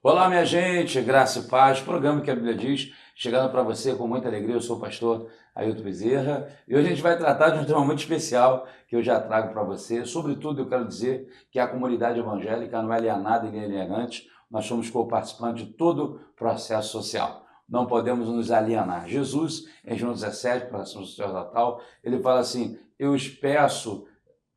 Olá, minha gente, graça e paz, programa que a Bíblia diz, chegando para você com muita alegria. Eu sou o pastor Ailton Bezerra e hoje a gente vai tratar de um tema muito especial que eu já trago para você. Sobretudo, eu quero dizer que a comunidade evangélica não é alienada e nem alienante, nós somos co-participantes de todo o processo social. Não podemos nos alienar. Jesus, em João 17, oração sacerdotal, ele fala assim: eu os peço,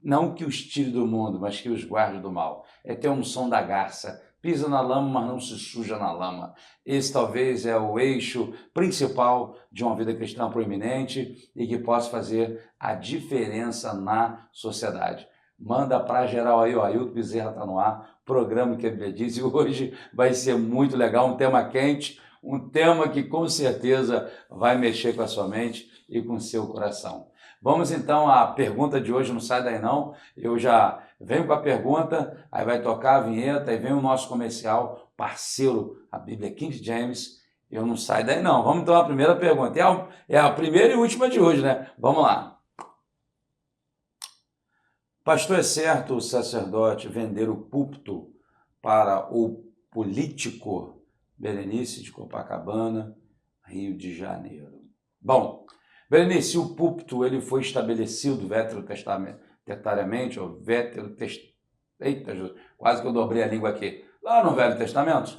não que os tire do mundo, mas que os guarde do mal. É ter a unção da garça. Pisa na lama, mas não se suja na lama. Esse talvez é o eixo principal de uma vida cristã proeminente e que possa fazer a diferença na sociedade. Manda para geral aí, o Ailton Bezerra está no ar, programa que a Bíblia diz, e hoje vai ser muito legal, um tema quente, um tema que com certeza vai mexer com a sua mente e com o seu coração. Vamos então à pergunta de hoje, não sai daí não, eu já venho com a pergunta, aí vai tocar a vinheta, aí vem o nosso comercial, parceiro, a Bíblia King James, eu não saio daí não. Vamos então à primeira pergunta, é a primeira e última de hoje, né? Vamos lá. Pastor, é certo o sacerdote vender o púlpito para o político? Berenice de Copacabana, Rio de Janeiro. Bom, Berenice, o púlpito ele foi estabelecido veterotestamentáriamente, ou eita, quase que eu dobrei a língua aqui. Lá no Velho Testamento,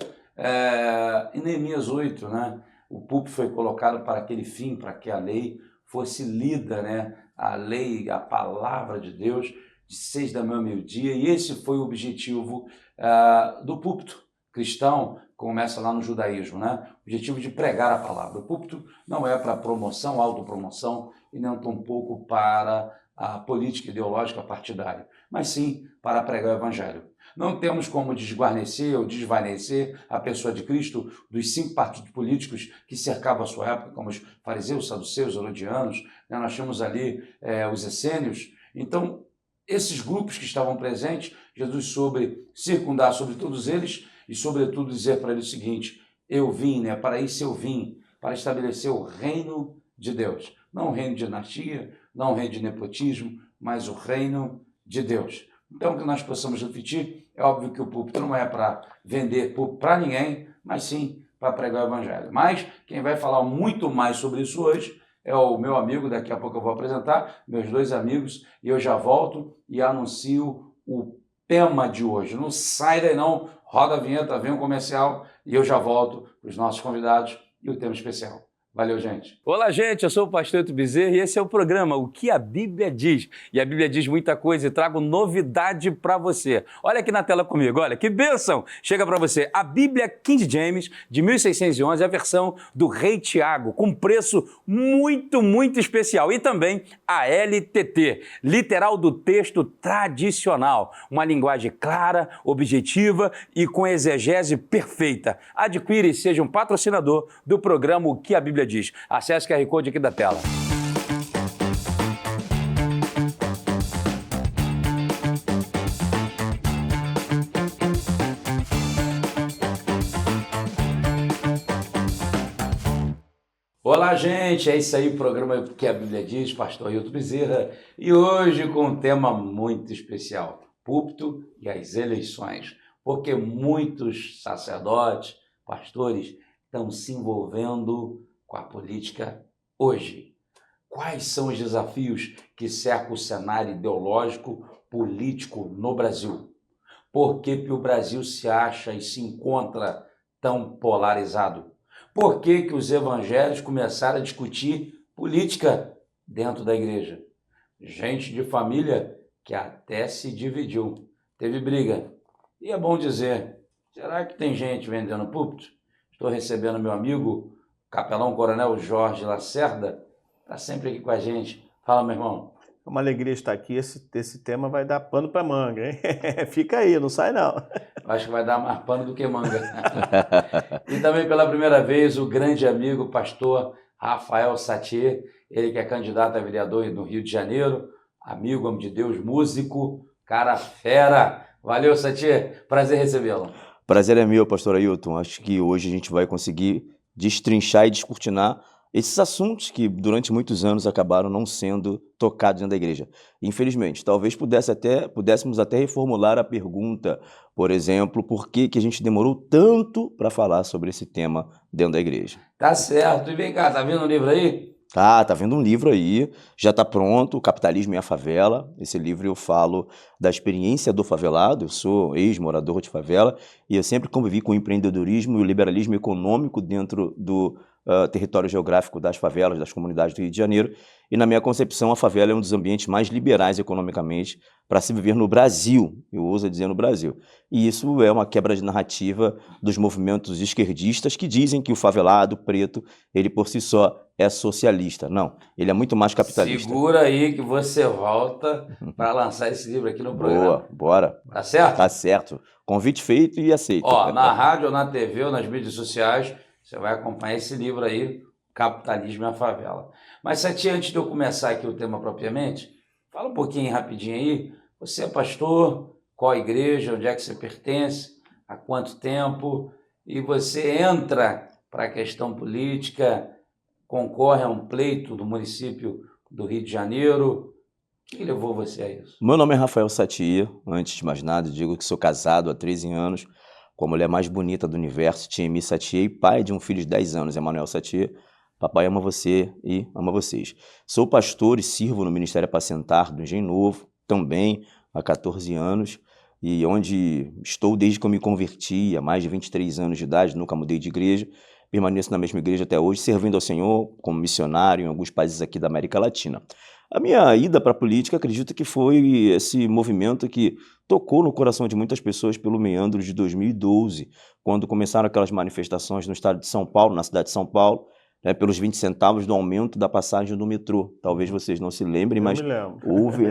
em Neemias 8, né? O púlpito foi colocado para aquele fim, para que a lei fosse lida, né? A lei, a palavra de Deus, de 6 da manhã ao meio-dia, e esse foi o objetivo do púlpito cristão. Começa lá no judaísmo, né? O objetivo de pregar a palavra. O púlpito não é para promoção, autopromoção, e nem tampouco para a política ideológica partidária, mas sim para pregar o evangelho. Não temos como desguarnecer ou desvanecer a pessoa de Cristo dos 5 partidos políticos que cercavam a sua época, como os fariseus, saduceus, herodianos, né? Nós tínhamos ali os essênios. Então, esses grupos que estavam presentes, Jesus soube circundar sobre todos eles e, sobretudo, dizer para ele o seguinte: eu vim, né? Para isso eu vim, para estabelecer o reino de Deus. Não o reino de dinastia, não o reino de nepotismo, mas o reino de Deus. Então, que nós possamos refletir, é óbvio que o púlpito não é para vender púlpito para ninguém, mas sim para pregar o evangelho. Mas quem vai falar muito mais sobre isso hoje é o meu amigo, daqui a pouco eu vou apresentar, meus 2 amigos, e eu já volto e anuncio o tema de hoje. Não sai daí não, roda a vinheta, vem um comercial e eu já volto para os nossos convidados e o tema especial. Valeu, gente. Olá, gente, eu sou o pastor Ailton Bezerra e esse é o programa O que a Bíblia diz. E a Bíblia diz muita coisa e trago novidade para você. Olha aqui na tela comigo, olha, que bênção! Chega para você a Bíblia King James de 1611, a versão do Rei Tiago, com preço muito especial. E também a LTT, literal do texto tradicional. Uma linguagem clara, objetiva e com exegese perfeita. Adquire e seja um patrocinador do programa O que a Bíblia diz. Acesse o QR Code aqui da tela. Olá, gente, é isso aí, o programa O que a Bíblia diz, pastor Ailton Bezerra, e hoje com um tema muito especial, púlpito e as eleições, porque muitos sacerdotes, pastores, estão se envolvendo com a política hoje. Quais são os desafios que cercam o cenário ideológico político no Brasil? Por que o Brasil se acha e se encontra tão polarizado? Por que os evangélicos começaram a discutir política dentro da igreja? Gente de família que até se dividiu, teve briga. E é bom dizer, será que tem gente vendendo púlpito? Estou recebendo meu amigo, capelão coronel Jorge Lacerda, está sempre aqui com a gente. Fala, meu irmão. É uma alegria estar aqui, esse tema vai dar pano para manga, hein? Fica aí, não sai não. Acho que vai dar mais pano do que manga. E também pela primeira vez o grande amigo pastor Rafael Satier, ele que é candidato a vereador no Rio de Janeiro, amigo, homem de Deus, músico, cara fera. Valeu, Satier, prazer recebê-lo. Prazer é meu, pastor Ailton. Acho que hoje a gente vai conseguir destrinchar e descortinar esses assuntos que durante muitos anos acabaram não sendo tocados dentro da igreja. Infelizmente, talvez pudéssemos até reformular a pergunta, por exemplo, por que que a gente demorou tanto para falar sobre esse tema dentro da igreja? Tá certo. E vem cá, tá vendo o livro aí? Tá vendo um livro aí, já está pronto, O Capitalismo e a Favela. Esse livro eu falo da experiência do favelado, eu sou ex-morador de favela e eu sempre convivi com o empreendedorismo e o liberalismo econômico dentro do território geográfico das favelas, das comunidades do Rio de Janeiro. E na minha concepção, a favela é um dos ambientes mais liberais economicamente para se viver no Brasil, eu ouso dizer no Brasil. E isso é uma quebra de narrativa dos movimentos esquerdistas que dizem que o favelado preto, ele por si só é socialista. Não, ele é muito mais capitalista. Segura aí que você volta para lançar esse livro aqui no programa. Boa, bora. Tá certo? Tá certo. Convite feito e aceito. Ó, na rádio, ou na TV, ou nas mídias sociais, você vai acompanhar esse livro aí, Capitalismo e a Favela. Mas, Sati, antes de eu começar aqui o tema propriamente, fala um pouquinho rapidinho aí. Você é pastor? Qual igreja? Onde é que você pertence? Há quanto tempo? E você entra para a questão política, concorre a um pleito do município do Rio de Janeiro. O que levou você a isso? Meu nome é Rafael Satie. Antes de mais nada, digo que sou casado há 13 anos com a mulher mais bonita do universo, Tiemi Satie, e pai de um filho de 10 anos, Emanuel Satie. Papai ama você e ama vocês. Sou pastor e sirvo no Ministério Apacentar do Engenho Novo, também há 14 anos, e onde estou desde que eu me converti, há mais de 23 anos de idade, nunca mudei de igreja, permaneço na mesma igreja até hoje, servindo ao Senhor como missionário em alguns países aqui da América Latina. A minha ida para a política, acredito que foi esse movimento que tocou no coração de muitas pessoas pelo meandro de 2012, quando começaram aquelas manifestações no estado de São Paulo, na cidade de São Paulo, né, pelos 20 centavos do aumento da passagem do metrô. Talvez vocês não se lembrem, mas houve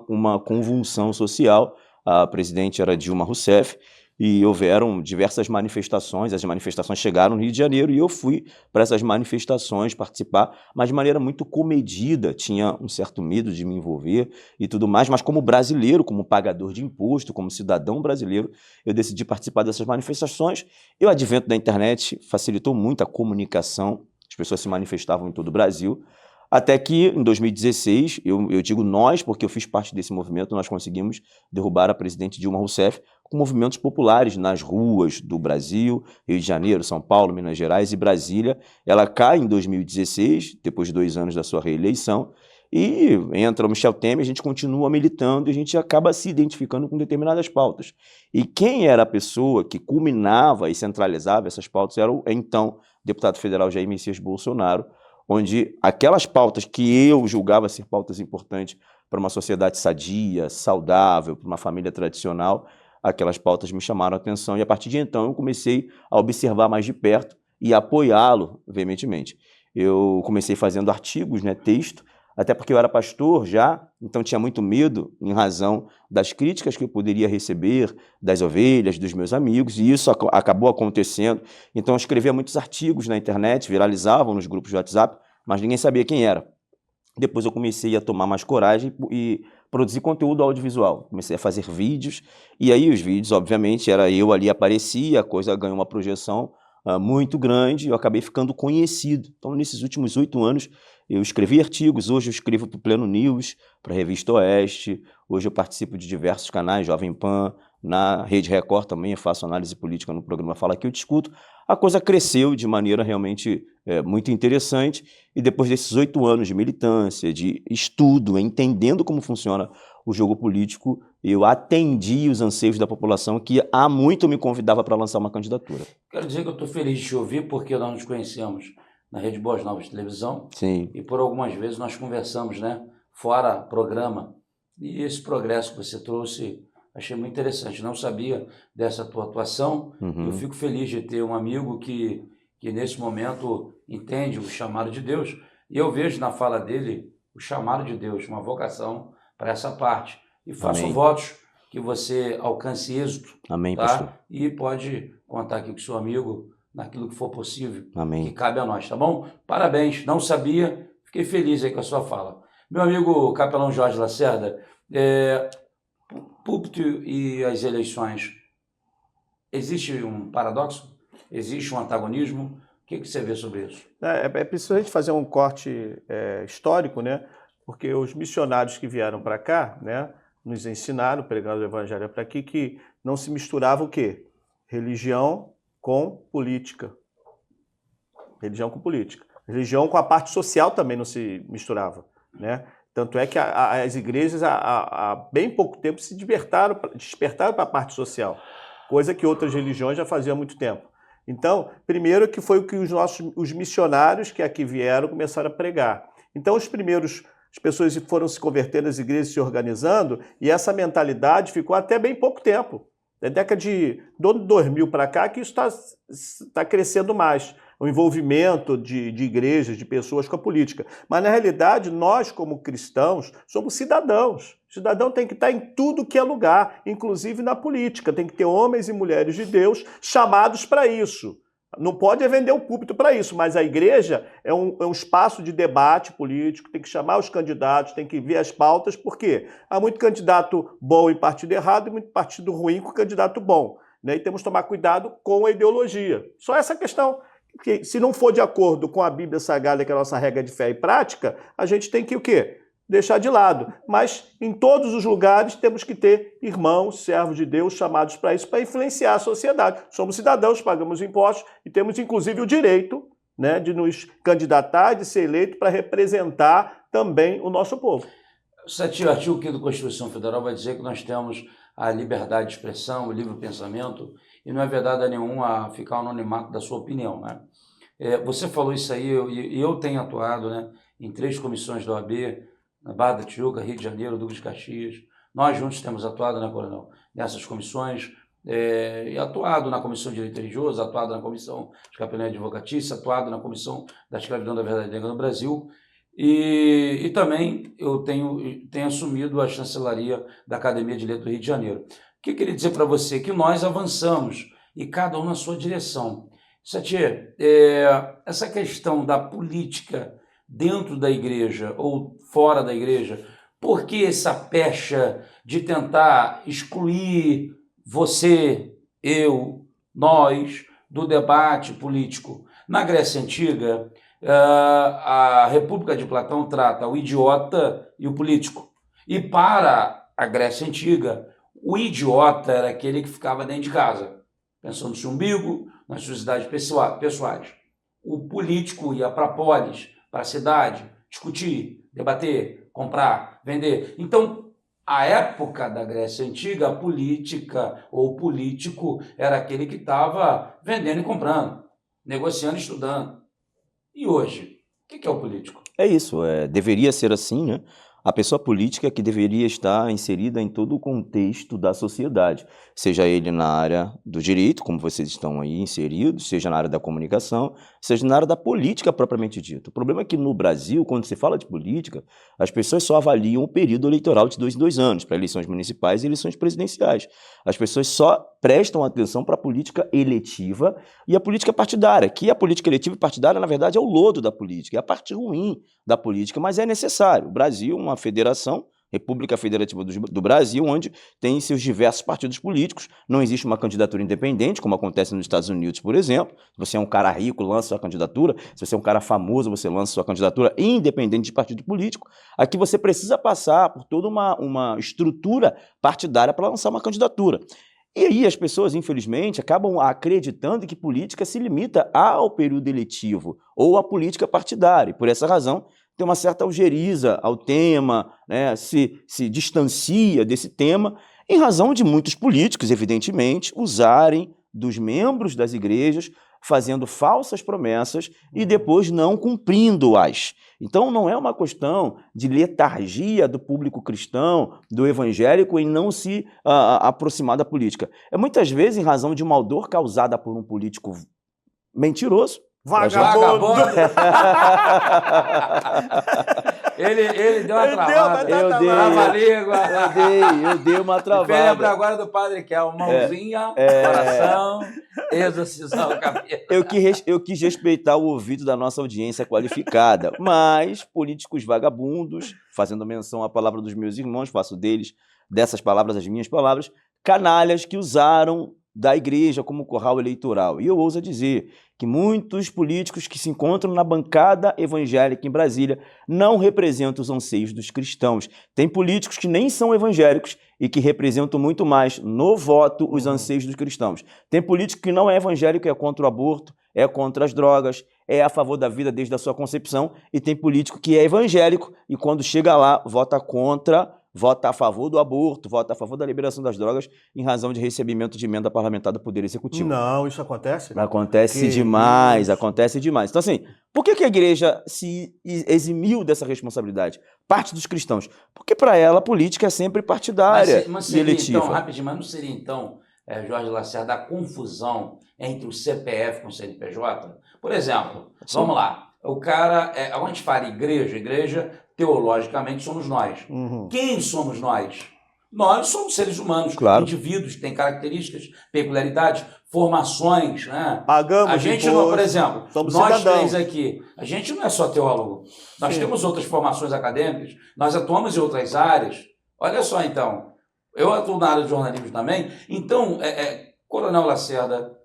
uma convulsão social. A presidente era Dilma Rousseff e houveram diversas manifestações. As manifestações chegaram no Rio de Janeiro e eu fui para essas manifestações participar, mas de maneira muito comedida. Tinha um certo medo de me envolver e tudo mais, mas como brasileiro, como pagador de imposto, como cidadão brasileiro, eu decidi participar dessas manifestações. E o advento da internet facilitou muito a comunicação. As pessoas se manifestavam em todo o Brasil, até que em 2016, eu digo nós, porque eu fiz parte desse movimento, nós conseguimos derrubar a presidente Dilma Rousseff com movimentos populares nas ruas do Brasil, Rio de Janeiro, São Paulo, Minas Gerais e Brasília. Ela cai em 2016, depois de 2 anos da sua reeleição, e entra o Michel Temer, a gente continua militando e a gente acaba se identificando com determinadas pautas. E quem era a pessoa que culminava e centralizava essas pautas era o então deputado federal Jair Messias Bolsonaro, onde aquelas pautas que eu julgava ser pautas importantes para uma sociedade sadia, saudável, para uma família tradicional, aquelas pautas me chamaram a atenção e a partir de então eu comecei a observar mais de perto e apoiá-lo veementemente. Eu comecei fazendo artigos, né, texto, até porque eu era pastor já, então tinha muito medo em razão das críticas que eu poderia receber das ovelhas, dos meus amigos, e isso acabou acontecendo. Então eu escrevia muitos artigos na internet, viralizavam nos grupos de WhatsApp, mas ninguém sabia quem era. Depois eu comecei a tomar mais coragem e produzir conteúdo audiovisual. Comecei a fazer vídeos, e aí os vídeos, obviamente, era eu ali, aparecia, a coisa ganhou uma projeção muito grande, eu acabei ficando conhecido. Então, nesses últimos 8 anos, eu escrevi artigos, hoje eu escrevo para o Pleno News, para a Revista Oeste, hoje eu participo de diversos canais, Jovem Pan, na Rede Record também, eu faço análise política no programa Fala Que Eu Discuto. A coisa cresceu de maneira realmente muito interessante, e depois desses 8 anos de militância, de estudo, entendendo como funciona o jogo político, eu atendi os anseios da população que há muito me convidava para lançar uma candidatura. Quero dizer que eu estou feliz de te ouvir, porque nós nos conhecemos na Rede Boas Novas de Televisão. Sim. E por algumas vezes nós conversamos, né, fora programa. E esse progresso que você trouxe, achei muito interessante. Não sabia dessa tua atuação. Eu fico feliz de ter um amigo que nesse momento entende o chamado de Deus. E eu vejo na fala dele o chamado de Deus, uma vocação para essa parte. E faço votos que você alcance êxito. Amém, tá? pastor. E pode contar aqui com o seu amigo naquilo que for possível, Amém. que cabe a nós, tá bom? Parabéns, não sabia, fiquei feliz aí com a sua fala. Meu amigo capelão Jorge Lacerda, púlpito e as eleições, existe um paradoxo? Existe um antagonismo? O que você vê sobre isso? É preciso a gente fazer um corte histórico, né? Porque os missionários que vieram para cá, né, nos ensinaram, pregando o evangelho para aqui, que não se misturava o quê? Religião com política. Religião com política. Religião com a parte social também não se misturava, né? Tanto é que as igrejas, há bem pouco tempo, se despertaram para a parte social, coisa que outras religiões já faziam há muito tempo. Então, primeiro que foi o que os missionários que aqui vieram começaram a pregar. Então, as pessoas foram se convertendo, as igrejas se organizando, e essa mentalidade ficou até bem pouco tempo. Da década de 2000 para cá que isso está crescendo mais, o envolvimento de igrejas, de pessoas com a política. Mas, na realidade, nós, como cristãos, somos cidadãos. O cidadão tem que estar em tudo que é lugar, inclusive na política. Tem que ter homens e mulheres de Deus chamados para isso. Não pode vender o púlpito para isso, mas a igreja é um espaço de debate político, tem que chamar os candidatos, tem que ver as pautas, porque há muito candidato bom em partido errado e muito partido ruim com candidato bom, né? E temos que tomar cuidado com a ideologia. Só essa questão, que se não for de acordo com a Bíblia Sagrada, que é a nossa regra de fé e prática, a gente tem que o quê? Deixar de lado. Mas em todos os lugares temos que ter irmãos, servos de Deus, chamados para isso, para influenciar a sociedade. Somos cidadãos, pagamos impostos e temos inclusive o direito, né, de nos candidatar, de ser eleito para representar também o nosso povo. O 7º artigo aqui da Constituição Federal vai dizer que nós temos a liberdade de expressão, o livre pensamento, e não é verdade nenhuma ficar no anonimato da sua opinião, né? Você falou isso aí, e eu tenho atuado, né, em 3 comissões da OAB, na Barra da Tijuca, Rio de Janeiro, Duque de Caxias. Nós juntos temos atuado, né, Coronel, nessas comissões, e atuado na Comissão de Direito Religioso, atuado na Comissão de Capelania e Advocatícia, atuado na Comissão da Escravidão da Verdade Negra no Brasil, e também eu tenho assumido a chancelaria da Academia de Letras do Rio de Janeiro. O que eu queria dizer para você? Que nós avançamos, e cada um na sua direção. Satie, essa questão da política dentro da igreja ou fora da igreja, por que essa pecha de tentar excluir você, eu, nós, do debate político? Na Grécia Antiga, a República de Platão trata o idiota e o político. E para a Grécia Antiga, o idiota era aquele que ficava dentro de casa, pensando no seu umbigo, nas suas ideias pessoais. O político ia para a polis, para a cidade, discutir, debater, comprar, vender. Então, a época da Grécia Antiga, a política ou político era aquele que estava vendendo e comprando, negociando e estudando. E hoje, o que é o político? É isso, deveria ser assim, né? A pessoa política que deveria estar inserida em todo o contexto da sociedade, seja ele na área do direito, como vocês estão aí inseridos, seja na área da comunicação, seja na área da política propriamente dita. O problema é que no Brasil, quando se fala de política, as pessoas só avaliam o período eleitoral de 2 em 2 anos, para eleições municipais e eleições presidenciais. As pessoas só prestam atenção para a política eletiva e a política partidária, que a política eletiva e partidária, na verdade, é o lodo da política, é a parte ruim da política, mas é necessário. O Brasil, uma federação, República Federativa do Brasil, onde tem seus diversos partidos políticos, não existe uma candidatura independente, como acontece nos Estados Unidos, por exemplo. Se você é um cara rico, lança sua candidatura. Se você é um cara famoso, você lança sua candidatura independente de partido político. Aqui você precisa passar por toda uma estrutura partidária para lançar uma candidatura. E aí as pessoas, infelizmente, acabam acreditando que política se limita ao período eletivo ou à política partidária. E por essa razão, tem uma certa algeriza ao tema, né, se distancia desse tema, em razão de muitos políticos, evidentemente, usarem dos membros das igrejas, fazendo falsas promessas e depois não cumprindo-as. Então não é uma questão de letargia do público cristão, do evangélico, em não se aproximar da política. É muitas vezes em razão de uma dor causada por um político mentiroso, vagabundo! Ele deu uma travada. Eu dei uma travada. Eu lembro agora do padre que é uma mãozinha, coração, exorcizar o cabelo. Eu quis respeitar o ouvido da nossa audiência qualificada, mas políticos vagabundos, fazendo menção à palavra dos meus irmãos, faço dessas palavras as minhas palavras, canalhas que usaram da igreja como curral eleitoral. E eu ouso dizer que muitos políticos que se encontram na bancada evangélica em Brasília não representam os anseios dos cristãos. Tem políticos que nem são evangélicos e que representam muito mais no voto os anseios dos cristãos. Tem político que não é evangélico, é contra o aborto, é contra as drogas, é a favor da vida desde a sua concepção, e tem político que é evangélico e quando chega lá vota contra, vota a favor do aborto, vota a favor da liberação das drogas em razão de recebimento de emenda parlamentar do Poder Executivo. Não, isso acontece? Acontece demais, acontece demais. Então, assim, por que a igreja se eximiu dessa responsabilidade? Parte dos cristãos. Porque para ela a política é sempre partidária mas e seria, eletiva. então, rapidinho, mas não seria, então, Jorge Lacerda, a confusão entre o CPF com o CNPJ? Por exemplo, vamos lá, o cara, onde a gente fala igreja, teologicamente somos nós. Quem somos nós? Nós somos seres humanos, claro, indivíduos que têm características, peculiaridades, formações, né? Pagamos a gente imposto, não, por exemplo, somos nós cidadãos. três aqui, a gente não é só teólogo, nós Sim. temos outras formações acadêmicas, nós atuamos em outras áreas. Olha só então, eu atuo na área de jornalismo também, então, Coronel Lacerda,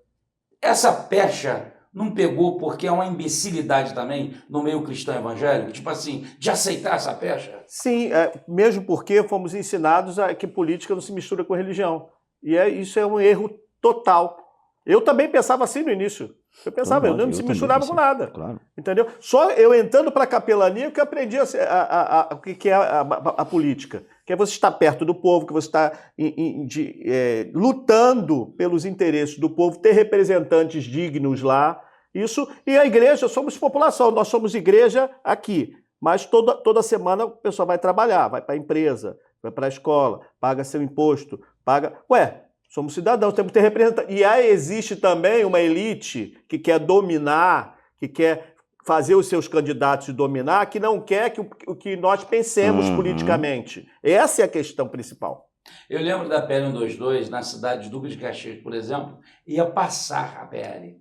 essa pecha não pegou porque é uma imbecilidade também no meio cristão evangélico? Tipo assim, de aceitar essa pecha? Sim, mesmo porque fomos ensinados a que política não se mistura com religião. E isso é um erro total. Eu também pensava assim no início. Eu pensava, eu não se misturava com nada. Claro. Entendeu? Só eu entrando para a capelania que eu aprendi o que é a política. Que é você estar perto do povo, que você está lutando pelos interesses do povo, ter representantes dignos lá. Isso, e a igreja, somos população, nós somos igreja aqui. Mas toda semana o pessoal vai trabalhar, vai para a empresa, vai para a escola, paga seu imposto, paga... Somos cidadãos, temos que ter representante. E aí existe também uma elite que quer dominar, que quer fazer os seus candidatos dominar, que não quer que nós pensemos politicamente. Essa é a questão principal. Eu lembro da PL 122, na cidade de Duque de Caxias, por exemplo, ia passar a PL.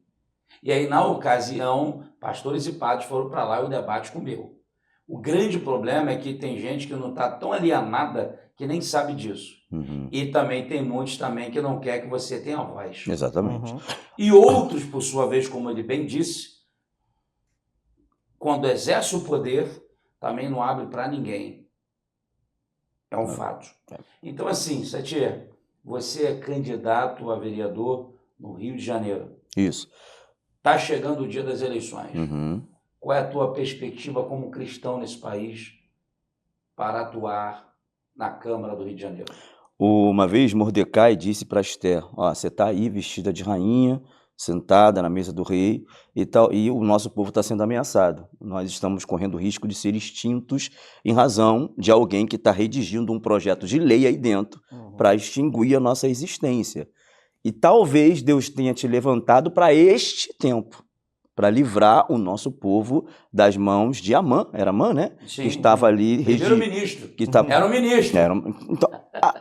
E aí, na ocasião, pastores e padres foram para lá e o debate comeu. O grande problema é que tem gente que não está tão alienada que nem sabe disso. E também tem muitos também que não quer que você tenha voz. Exatamente. E outros, por sua vez, como ele bem disse, quando exerce o poder, também não abre para ninguém. É um fato. Então, assim, Satir, você é candidato a vereador no Rio de Janeiro. Isso. Está chegando o dia das eleições. Qual é a tua perspectiva como cristão nesse país para atuar na Câmara do Rio de Janeiro? Uma vez Mordecai disse para Esther, você está aí vestida de rainha, sentada na mesa do rei e tal, e o nosso povo está sendo ameaçado. Nós estamos correndo o risco de ser extintos em razão de alguém que está redigindo um projeto de lei aí dentro para extinguir a nossa existência. E talvez Deus tenha te levantado para este tempo, para livrar o nosso povo das mãos de Amã, era Amã, né? Sim. Que estava ali... Primeiro-ministro. Era o ministro. Então,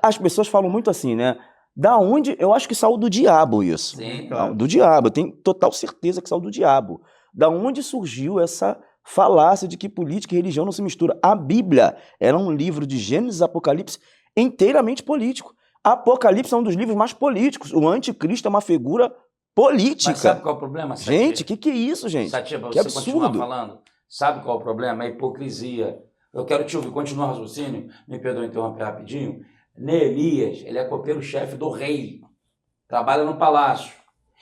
as pessoas falam muito assim, né? Da onde? Eu acho que saiu do diabo isso. Sim, claro. Do diabo, eu tenho total certeza que saiu do diabo. Da onde surgiu essa falácia de que política e religião não se misturam? A Bíblia era um livro de Gênesis e Apocalipse inteiramente político. Apocalipse é um dos livros mais políticos. O anticristo é uma figura política. Mas sabe qual é o problema, Satir? Gente, o que é isso, gente? Satir, para que você continuar absurdo. falando, sabe qual é o problema? A hipocrisia. Eu quero te ouvir, continua o raciocínio, me perdoe interromper rapidinho. Neemias, ele é copeiro-chefe do rei, trabalha no palácio,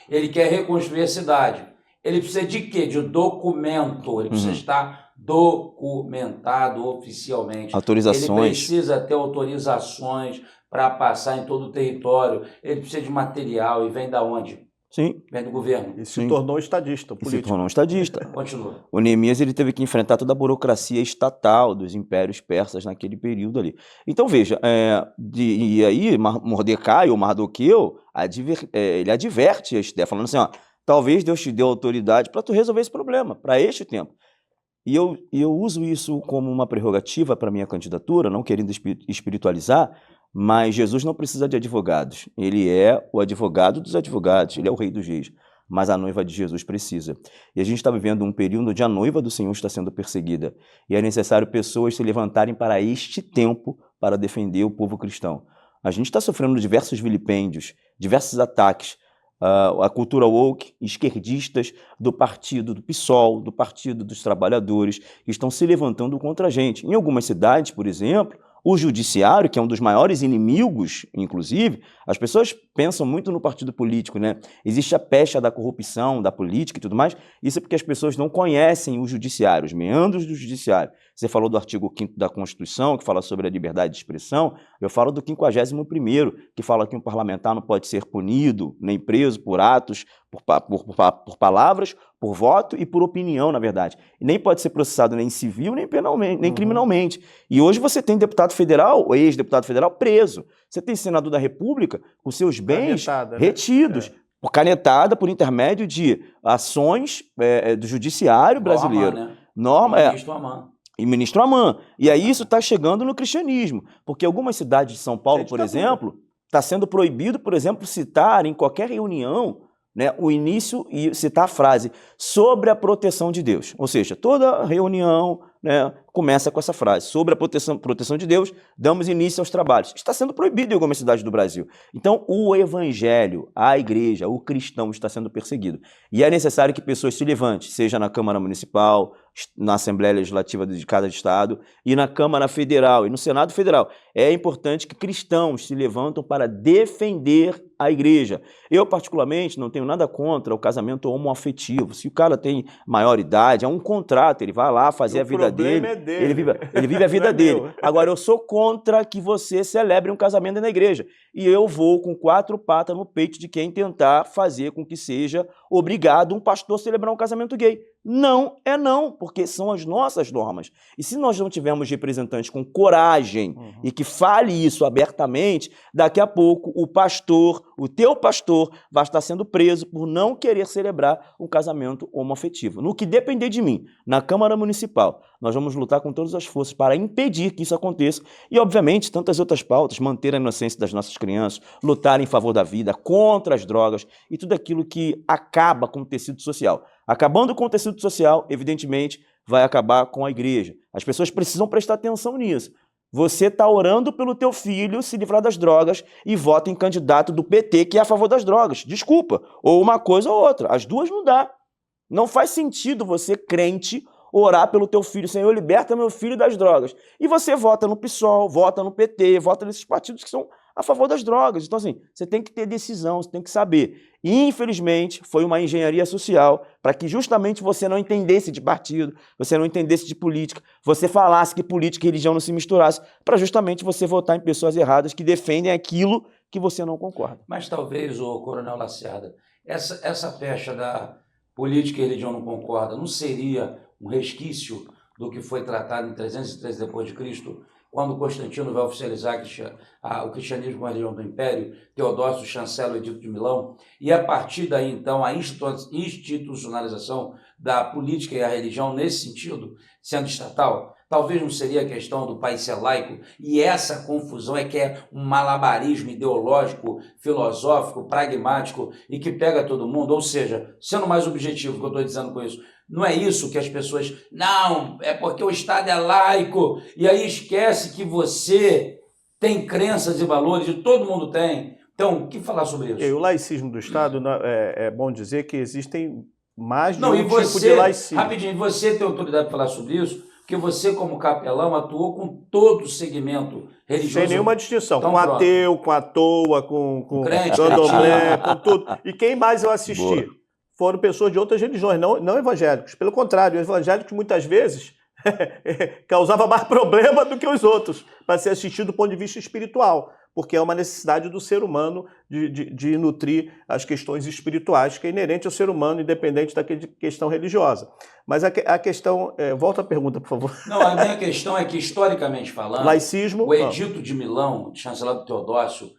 ele quer reconstruir a cidade. Ele precisa de quê? De documento, ele precisa estar documentado oficialmente. Autorizações. Ele precisa ter autorizações para passar em todo o território, ele precisa de material e vem da onde? Sim. Vem do governo. E se tornou um estadista político. Se tornou um estadista. Continua. O Neemias ele teve que enfrentar toda a burocracia estatal dos impérios persas naquele período ali. Então, veja, e aí Mordecai, ou Mardoqueu, ele adverte a Esther, falando assim, talvez Deus te dê autoridade para tu resolver esse problema, para este tempo. E eu uso isso como uma prerrogativa para minha candidatura, não querendo espiritualizar, mas Jesus não precisa de advogados. Ele é o advogado dos advogados, ele é o rei dos reis. Mas a noiva de Jesus precisa. E a gente está vivendo um período onde a noiva do Senhor está sendo perseguida. E é necessário pessoas se levantarem para este tempo para defender o povo cristão. A gente está sofrendo diversos vilipêndios diversos ataques à cultura woke, esquerdistas do partido do PSOL, do Partido dos Trabalhadores, que estão se levantando contra a gente. Em algumas cidades, por exemplo, o judiciário, que é um dos maiores inimigos, inclusive, as pessoas pensam muito no partido político, né? Existe a pecha da corrupção, da política e tudo mais. Isso é porque as pessoas não conhecem o judiciário, os meandros do judiciário. Você falou do artigo 5º da Constituição, que fala sobre a liberdade de expressão. Eu falo do 51º, que fala que um parlamentar não pode ser punido, nem preso por atos, por palavras, por voto e por opinião, na verdade. E nem pode ser processado nem civil, nem penalmente, nem criminalmente. E hoje você tem deputado federal, ou ex-deputado federal, preso. Você tem senador da República com seus bens retidos, por canetada, por intermédio de ações do judiciário brasileiro. Aman, né? Norma, Ministro Aman. E ministro Aman. E aí isso está chegando no cristianismo. Porque algumas cidades de São Paulo, por exemplo, está sendo proibido, por exemplo, citar em qualquer reunião, né, o início e citar a frase sobre a proteção de Deus. Ou seja, toda reunião, né, começa com essa frase: sobre a proteção de Deus, damos início aos trabalhos. Está sendo proibido em algumas cidades do Brasil. Então, o evangelho, a igreja, o cristão está sendo perseguido. E é necessário que pessoas se levantem, seja na Câmara Municipal, na Assembleia Legislativa de cada estado e na Câmara Federal e no Senado Federal. É importante que cristãos se levantam para defender a igreja. Eu, particularmente, não tenho nada contra o casamento homoafetivo. Se o cara tem maior idade, é um contrato, ele vai lá fazer a vida dele. É dele. Ele vive a vida dele. Agora, eu sou contra que você celebre um casamento na igreja. E eu vou com 4 patas no peito de quem tentar fazer com que seja obrigado um pastor a celebrar um casamento gay. Não é não, porque são as nossas normas. E se nós não tivermos representantes com coragem e que fale isso abertamente, daqui a pouco o pastor, o teu pastor, vai estar sendo preso por não querer celebrar um casamento homoafetivo. No que depender de mim, na Câmara Municipal, nós vamos lutar com todas as forças para impedir que isso aconteça e, obviamente, tantas outras pautas, manter a inocência das nossas crianças, lutar em favor da vida, contra as drogas e tudo aquilo que acaba com o tecido social. Acabando com o tecido social, evidentemente, vai acabar com a igreja. As pessoas precisam prestar atenção nisso. Você está orando pelo teu filho se livrar das drogas e vota em candidato do PT que é a favor das drogas. Desculpa. Ou uma coisa ou outra. As duas não dá. Não faz sentido você, crente, orar pelo teu filho. Senhor, liberta meu filho das drogas. E você vota no PSOL, vota no PT, vota nesses partidos que são a favor das drogas. Então, assim, você tem que ter decisão, você tem que saber. E, infelizmente, foi uma engenharia social para que justamente você não entendesse de partido, você não entendesse de política, você falasse que política e religião não se misturasse, para justamente você votar em pessoas erradas que defendem aquilo que você não concorda. Mas talvez, o Coronel Lacerda, essa pecha da política e religião não concorda não seria um resquício do que foi tratado em 303 depois de Cristo, quando Constantino vai oficializar o cristianismo como a religião do Império, Teodósio chancela o Edito de Milão, e a partir daí, então, a institucionalização da política e a religião nesse sentido, sendo estatal, talvez não seria a questão do país ser laico, e essa confusão é que é um malabarismo ideológico, filosófico, pragmático, e que pega todo mundo, ou seja, sendo mais objetivo que eu estou dizendo com isso, não é isso que as pessoas... Não, é porque o Estado é laico, e aí esquece que você tem crenças e valores, e todo mundo tem. Então, o que falar sobre isso? E o laicismo do Estado, é bom dizer que existem mais de não, um tipo de laicismo. Rapidinho, você tem autoridade para falar sobre isso, porque você, como capelão, atuou com todo o segmento religioso. Sem nenhuma distinção, então, com ateu, com à toa, com crente, candomblé, com tudo. E quem mais eu assisti? Boa. Foram pessoas de outras religiões, não evangélicos. Pelo contrário, evangélicos muitas vezes causava mais problema do que os outros, para ser assistido do ponto de vista espiritual, porque é uma necessidade do ser humano de nutrir as questões espirituais, que é inerente ao ser humano, independente da questão religiosa. Mas a questão... volta à pergunta, por favor. Não, a minha questão é que, historicamente falando, laicismo, o Edito de Milão, chancelado Teodósio,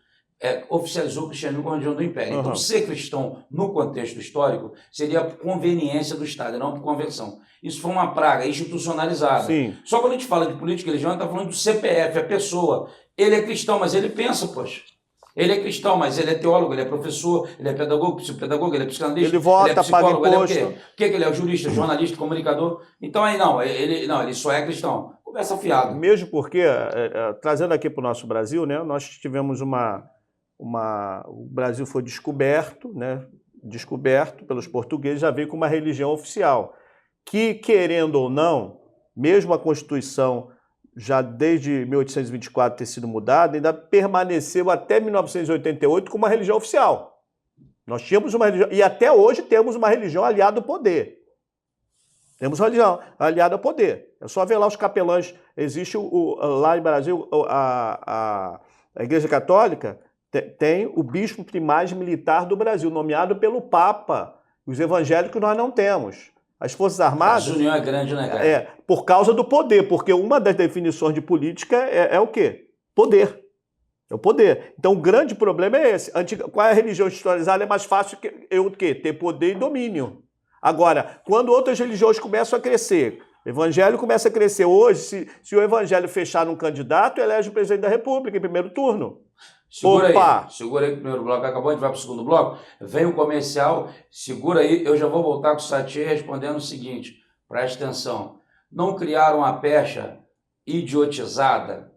oficializou o cristianismo como religião do Império. Então, ser cristão, no contexto histórico, seria a conveniência do Estado, não por conversão. Isso foi uma praga institucionalizada. Sim. Só quando a gente fala de política e religião, a gente está falando do CPF, a pessoa. Ele é cristão, mas ele pensa, poxa. Ele é cristão, mas ele é teólogo, ele é professor, ele é pedagogo, psicopedagogo, ele é psicanalista, ele vota, ele é psicólogo, paga imposto. Ele é o quê? Ele é o jurista, jornalista, comunicador. Então aí não, ele só é cristão. Conversa fiada. Mesmo porque, trazendo aqui para o nosso Brasil, né, nós tivemos uma o Brasil foi descoberto, né? Descoberto pelos portugueses, já veio com uma religião oficial, que, querendo ou não, mesmo a Constituição já desde 1824 ter sido mudada, ainda permaneceu até 1988 com uma religião oficial. Nós tínhamos uma religião, e até hoje temos uma religião aliada ao poder. Temos uma religião aliada ao poder. É só ver lá os capelães. Existe lá em Brasil, a Igreja Católica tem o bispo primaz militar do Brasil, nomeado pelo Papa. Os evangélicos nós não temos. As Forças Armadas... A união é grande, né, cara? É, por causa do poder, porque uma das definições de política é o quê? Poder. É o poder. Então o grande problema é esse. Qual é a religião institucionalizada? É mais fácil o quê? Ter poder e domínio. Agora, quando outras religiões começam a crescer, o evangelho começa a crescer hoje, se o evangelho fechar um candidato, elege o presidente da República em primeiro turno. Segura aí o primeiro bloco, acabou, a gente vai para o segundo bloco, vem o comercial, segura aí, eu já vou voltar com o Satie respondendo o seguinte, preste atenção, não criaram uma pecha idiotizada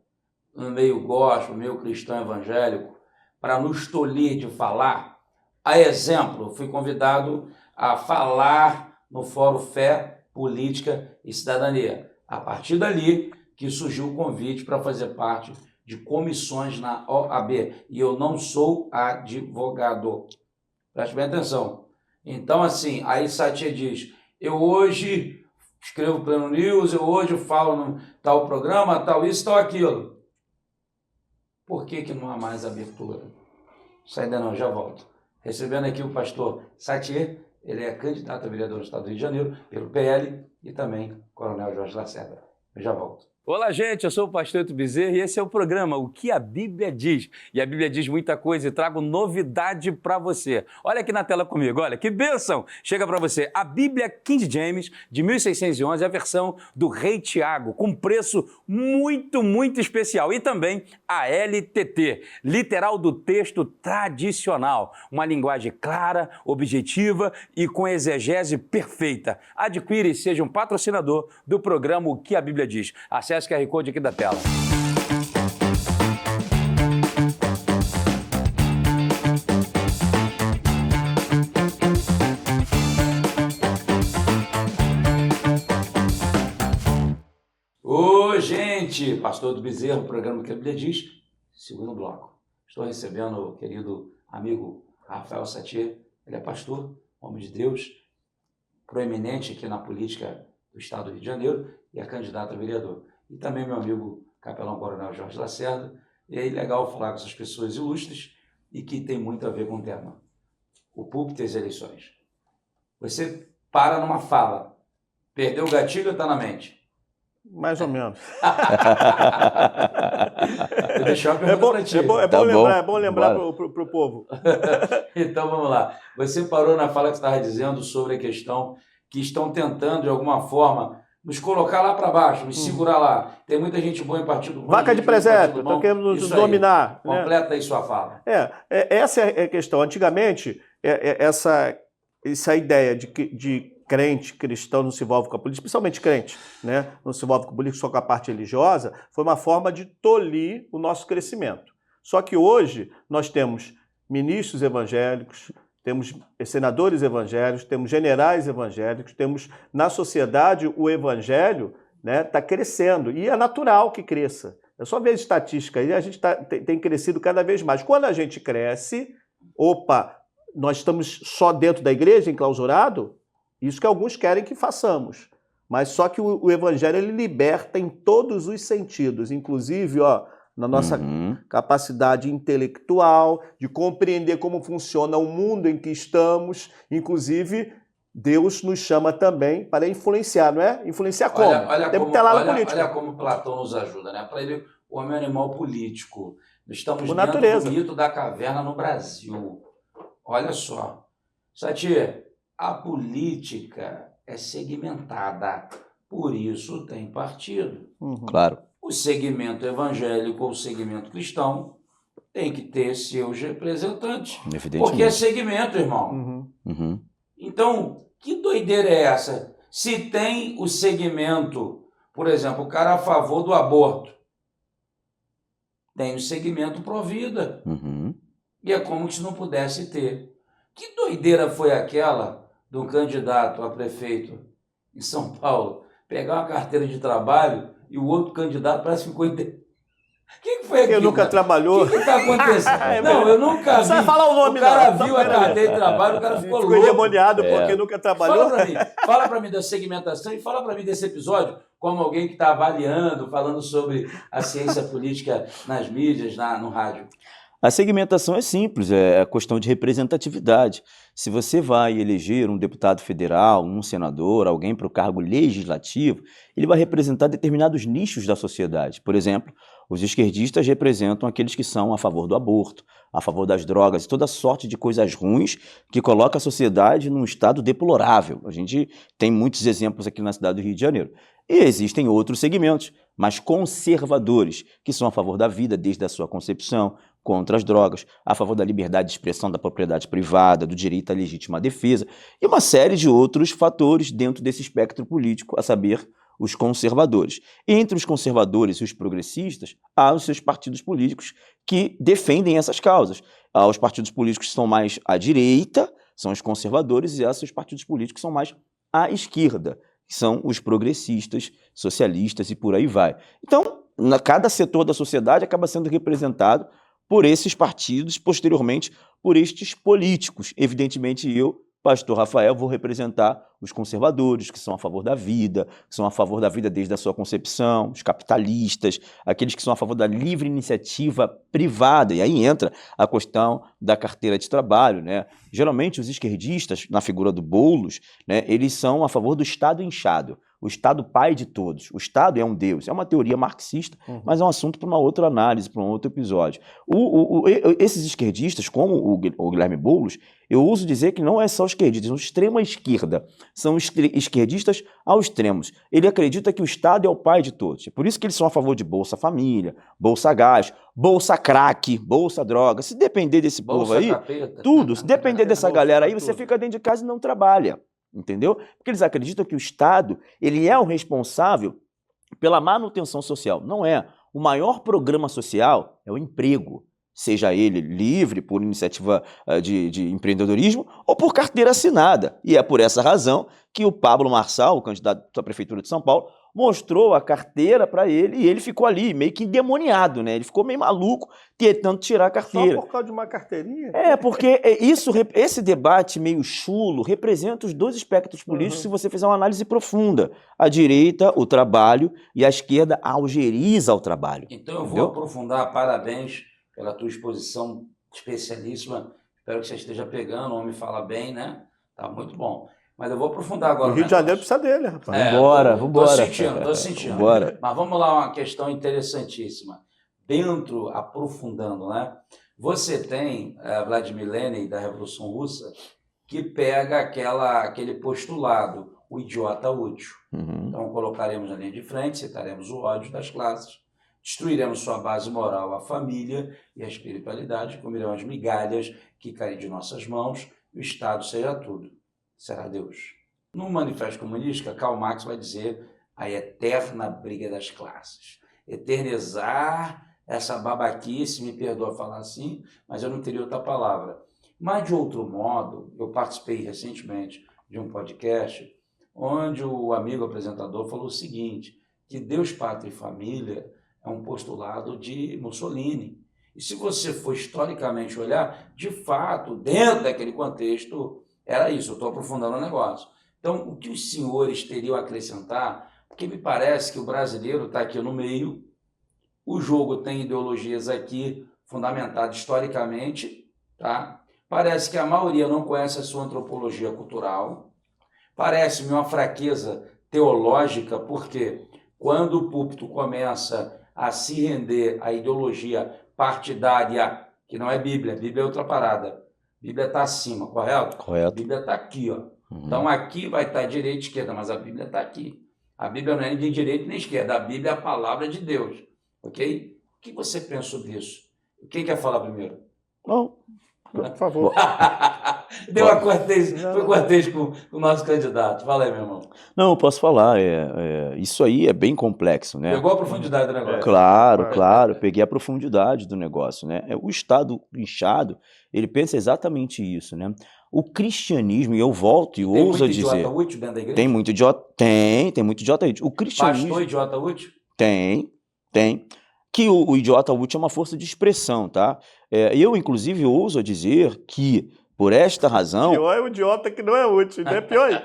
no meio gospel, no meio cristão evangélico, para nos tolir de falar? A exemplo, fui convidado a falar no Fórum Fé, Política e Cidadania. A partir dali que surgiu o convite para fazer parte de comissões na OAB. E eu não sou advogado. Preste bem atenção. Então, assim, aí Satie diz, eu hoje escrevo Pleno News, eu hoje falo no tal programa, tal isso, tal aquilo. Por que não há mais abertura? Isso ainda não, já volto. Recebendo aqui o pastor Satie, ele é candidato a vereador do Estado do Rio de Janeiro, pelo PL, e também Coronel Jorge Lacerda. Eu já volto. Olá, gente, eu sou o pastor Eto Bezerra e esse é o programa O que a Bíblia Diz. E a Bíblia diz muita coisa e trago novidade para você. Olha aqui na tela comigo, olha, que bênção! Chega para você a Bíblia King James, de 1611, a versão do Rei Tiago, com preço muito especial. E também a LTT, literal do texto tradicional. Uma linguagem clara, objetiva e com exegese perfeita. Adquire e seja um patrocinador do programa O que a Bíblia Diz. Acesse o QR Code aqui da tela. Ô, gente, pastor do Bezerra, o programa que a Bíblia diz, segundo bloco. Estou recebendo o querido amigo Rafael Satie, ele é pastor, homem de Deus, proeminente aqui na política do Estado do Rio de Janeiro e é candidato a vereador. E também meu amigo capelão coronel Jorge Lacerda, e é legal falar com essas pessoas ilustres e que tem muito a ver com o tema. O púlpito e as eleições. Você para numa fala, perdeu o gatilho ou está na mente? Mais ou menos. Vou deixar uma pergunta para ti. É bom lembrar para o povo. Então vamos lá. Você parou na fala que você estava dizendo sobre a questão que estão tentando, de alguma forma, nos colocar lá para baixo, nos segurar lá. Tem muita gente boa em partido bom. Vaca de presépio, estão querendo nos dominar. Né? Completa aí sua fala. Essa é a questão. Antigamente, essa ideia de crente, cristão, não se envolve com a política, principalmente crente, né? Não se envolve com a política só com a parte religiosa, foi uma forma de tolir o nosso crescimento. Só que hoje nós temos ministros evangélicos, temos senadores evangélicos, temos generais evangélicos, temos na sociedade o evangelho, né, tá crescendo e é natural que cresça. É só ver a estatística aí, a gente tem crescido cada vez mais. Quando a gente cresce, nós estamos só dentro da igreja, enclausurado, isso que alguns querem que façamos. Mas só que o evangelho ele liberta em todos os sentidos, inclusive, na nossa capacidade intelectual, de compreender como funciona o mundo em que estamos. Inclusive, Deus nos chama também para influenciar, não é? Influenciar como? Tem que estar lá na política. Olha como Platão nos ajuda, né? Para ele, o homem é um animal político. Nós estamos Por dentro natureza. do mito da caverna no Brasil. Olha só. Satie, a política é segmentada, por isso tem partido. Claro. O segmento evangélico ou o segmento cristão tem que ter seus representantes. Porque é segmento, irmão. Então, que doideira é essa? Se tem o segmento, por exemplo, o cara a favor do aborto, tem o segmento pró-vida. E é como se não pudesse ter. Que doideira foi aquela de um candidato a prefeito em São Paulo pegar uma carteira de trabalho e o outro candidato parece que ficou... O que foi aquilo? Quem nunca trabalhou. O que está acontecendo? Não, eu nunca vi. Não precisa falar o nome, o cara não. viu a carteira de trabalho, o cara ficou louco. Endemoniado porque nunca trabalhou. Fala para mim da segmentação e fala para mim desse episódio como alguém que está avaliando, falando sobre a ciência política nas mídias, no rádio. A segmentação é simples, é a questão de representatividade. Se você vai eleger um deputado federal, um senador, alguém para o cargo legislativo, ele vai representar determinados nichos da sociedade. Por exemplo, os esquerdistas representam aqueles que são a favor do aborto, a favor das drogas, toda sorte de coisas ruins que coloca a sociedade num estado deplorável. A gente tem muitos exemplos aqui na cidade do Rio de Janeiro. E existem outros segmentos, mais conservadores, que são a favor da vida desde a sua concepção, contra as drogas, a favor da liberdade de expressão da propriedade privada, do direito à legítima defesa e uma série de outros fatores dentro desse espectro político, a saber, os conservadores. Entre os conservadores e os progressistas, há os seus partidos políticos que defendem essas causas. Há os partidos políticos que são mais à direita, são os conservadores, e há os seus partidos políticos que são mais à esquerda, que são os progressistas, socialistas e por aí vai. Então, cada setor da sociedade acaba sendo representado por esses partidos, posteriormente por estes políticos. Evidentemente eu, pastor Rafael, vou representar os conservadores, que são a favor da vida, que são a favor da vida desde a sua concepção, os capitalistas, aqueles que são a favor da livre iniciativa privada, e aí entra a questão da carteira de trabalho, né? Geralmente os esquerdistas, na figura do Boulos, né, eles são a favor do Estado inchado, o Estado pai de todos. O Estado é um Deus. É uma teoria marxista, mas é um assunto para uma outra análise, para um outro episódio. Esses esquerdistas, como o Guilherme Boulos, eu uso dizer que não é só esquerdistas, são extrema esquerda. São esquerdistas aos extremos. Ele acredita que o Estado é o pai de todos. É por isso que eles são a favor de Bolsa Família, Bolsa Gás, Bolsa Crack, Bolsa Droga. Se depender desse povo aí, capeta. tudo. Se depender dessa galera aí, você fica dentro de casa e não trabalha. Entendeu? Porque eles acreditam que o Estado ele é o responsável pela manutenção social. Não é. O maior programa social é o emprego, seja ele livre por iniciativa de empreendedorismo ou por carteira assinada. E é por essa razão que o Pablo Marçal, o candidato à Prefeitura de São Paulo, mostrou a carteira para ele e ele ficou ali meio que endemoniado, né? Ele ficou meio maluco tentando tirar a carteira. Só por causa de uma carteirinha? Porque esse debate meio chulo representa os dois espectros políticos se você fizer uma análise profunda. A direita, o trabalho, e a esquerda algeriza o trabalho. Então eu vou aprofundar. Parabéns pela tua exposição especialíssima. Espero que você esteja pegando, o homem fala bem, né? Tá muito bom. Mas eu vou aprofundar agora. O Rio de Janeiro precisa dele, rapaz. Vambora. Tô sentindo. Vambora. Mas vamos lá, uma questão interessantíssima. Aprofundando, né? Você tem Vladimir Lenin, da Revolução Russa, que pega aquele postulado, o idiota útil. Então colocaremos na linha de frente, citaremos o ódio das classes, destruiremos sua base moral, a família e a espiritualidade, comerão as migalhas que caem de nossas mãos, e o Estado seja tudo. Será Deus. No Manifesto Comunista, Karl Marx vai dizer a eterna briga das classes. Eternizar essa babaquice, me perdoa falar assim, mas eu não teria outra palavra. Mas, de outro modo, eu participei recentemente de um podcast onde o amigo apresentador falou o seguinte, que Deus, Pátria e Família é um postulado de Mussolini. E se você for historicamente olhar, de fato, dentro daquele contexto, era isso, eu estou aprofundando o negócio. Então, o que os senhores teriam a acrescentar? Porque me parece que o brasileiro está aqui no meio, o jogo tem ideologias aqui fundamentadas historicamente, tá? Parece que a maioria não conhece a sua antropologia cultural, parece-me uma fraqueza teológica, porque quando o púlpito começa a se render à ideologia partidária, que não é Bíblia, Bíblia é outra parada, Bíblia está acima, correto? Correto. A Bíblia está aqui, ó. Então aqui vai estar direita e esquerda, mas a Bíblia está aqui. A Bíblia não é nem direita nem esquerda, a Bíblia é a palavra de Deus, ok? O que você pensa sobre isso? Quem quer falar primeiro? Não, por favor. Deu uma cortês, foi cortês com o nosso candidato. Fala aí, meu irmão. Não, eu posso falar. Isso aí é bem complexo, né? Pegou a profundidade do negócio. Claro, peguei a profundidade do negócio, né? O Estado inchado, ele pensa exatamente isso, né? O cristianismo, e eu volto e ouso a dizer... Tem muito idiota útil dentro da igreja? Tem muito idiota, tem muito idiota útil. O cristianismo... Pastor idiota útil? Tem. Que o idiota útil é uma força de expressão, tá? Eu, inclusive, ouso a dizer que, por esta razão... Pior é o idiota que não é útil, não é pior?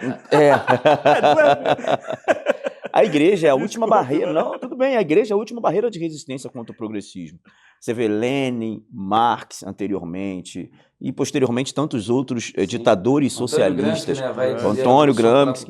A igreja é a última barreira... Não, tudo bem, a igreja é a última barreira de resistência contra o progressismo. Você vê Lenin, Marx anteriormente, e posteriormente tantos outros ditadores socialistas. Antônio Gramsci,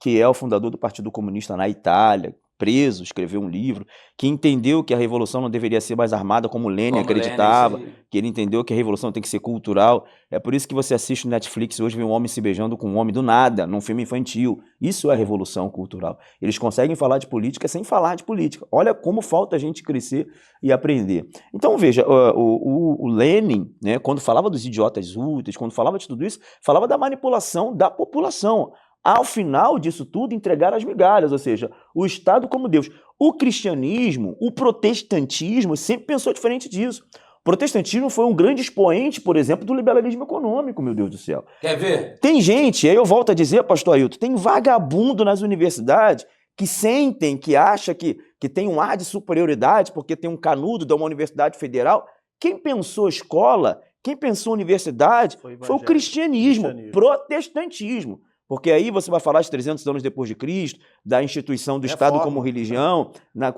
que é o fundador do Partido Comunista na Itália, preso, escreveu um livro, que entendeu que a revolução não deveria ser mais armada como Lenin acreditava, que ele entendeu que a revolução tem que ser cultural. É por isso que você assiste no Netflix hoje, vê um homem se beijando com um homem do nada, num filme infantil. Isso é revolução cultural. Eles conseguem falar de política sem falar de política. Olha como falta a gente crescer e aprender. Então, veja, o Lenin, né, quando falava dos idiotas úteis, quando falava de tudo isso, falava da manipulação da população. Ao final disso tudo, entregar as migalhas, ou seja, o Estado como Deus. O cristianismo, o protestantismo sempre pensou diferente disso. O protestantismo foi um grande expoente, por exemplo, do liberalismo econômico, meu Deus do céu. Quer ver? Tem gente, aí eu volto a dizer, pastor Ailton, tem vagabundo nas universidades que sentem, que acha que tem um ar de superioridade porque tem um canudo de uma universidade federal. Quem pensou escola, quem pensou universidade, foi o cristianismo, protestantismo. Porque aí você vai falar de 300 anos depois de Cristo, da instituição do Estado como religião, da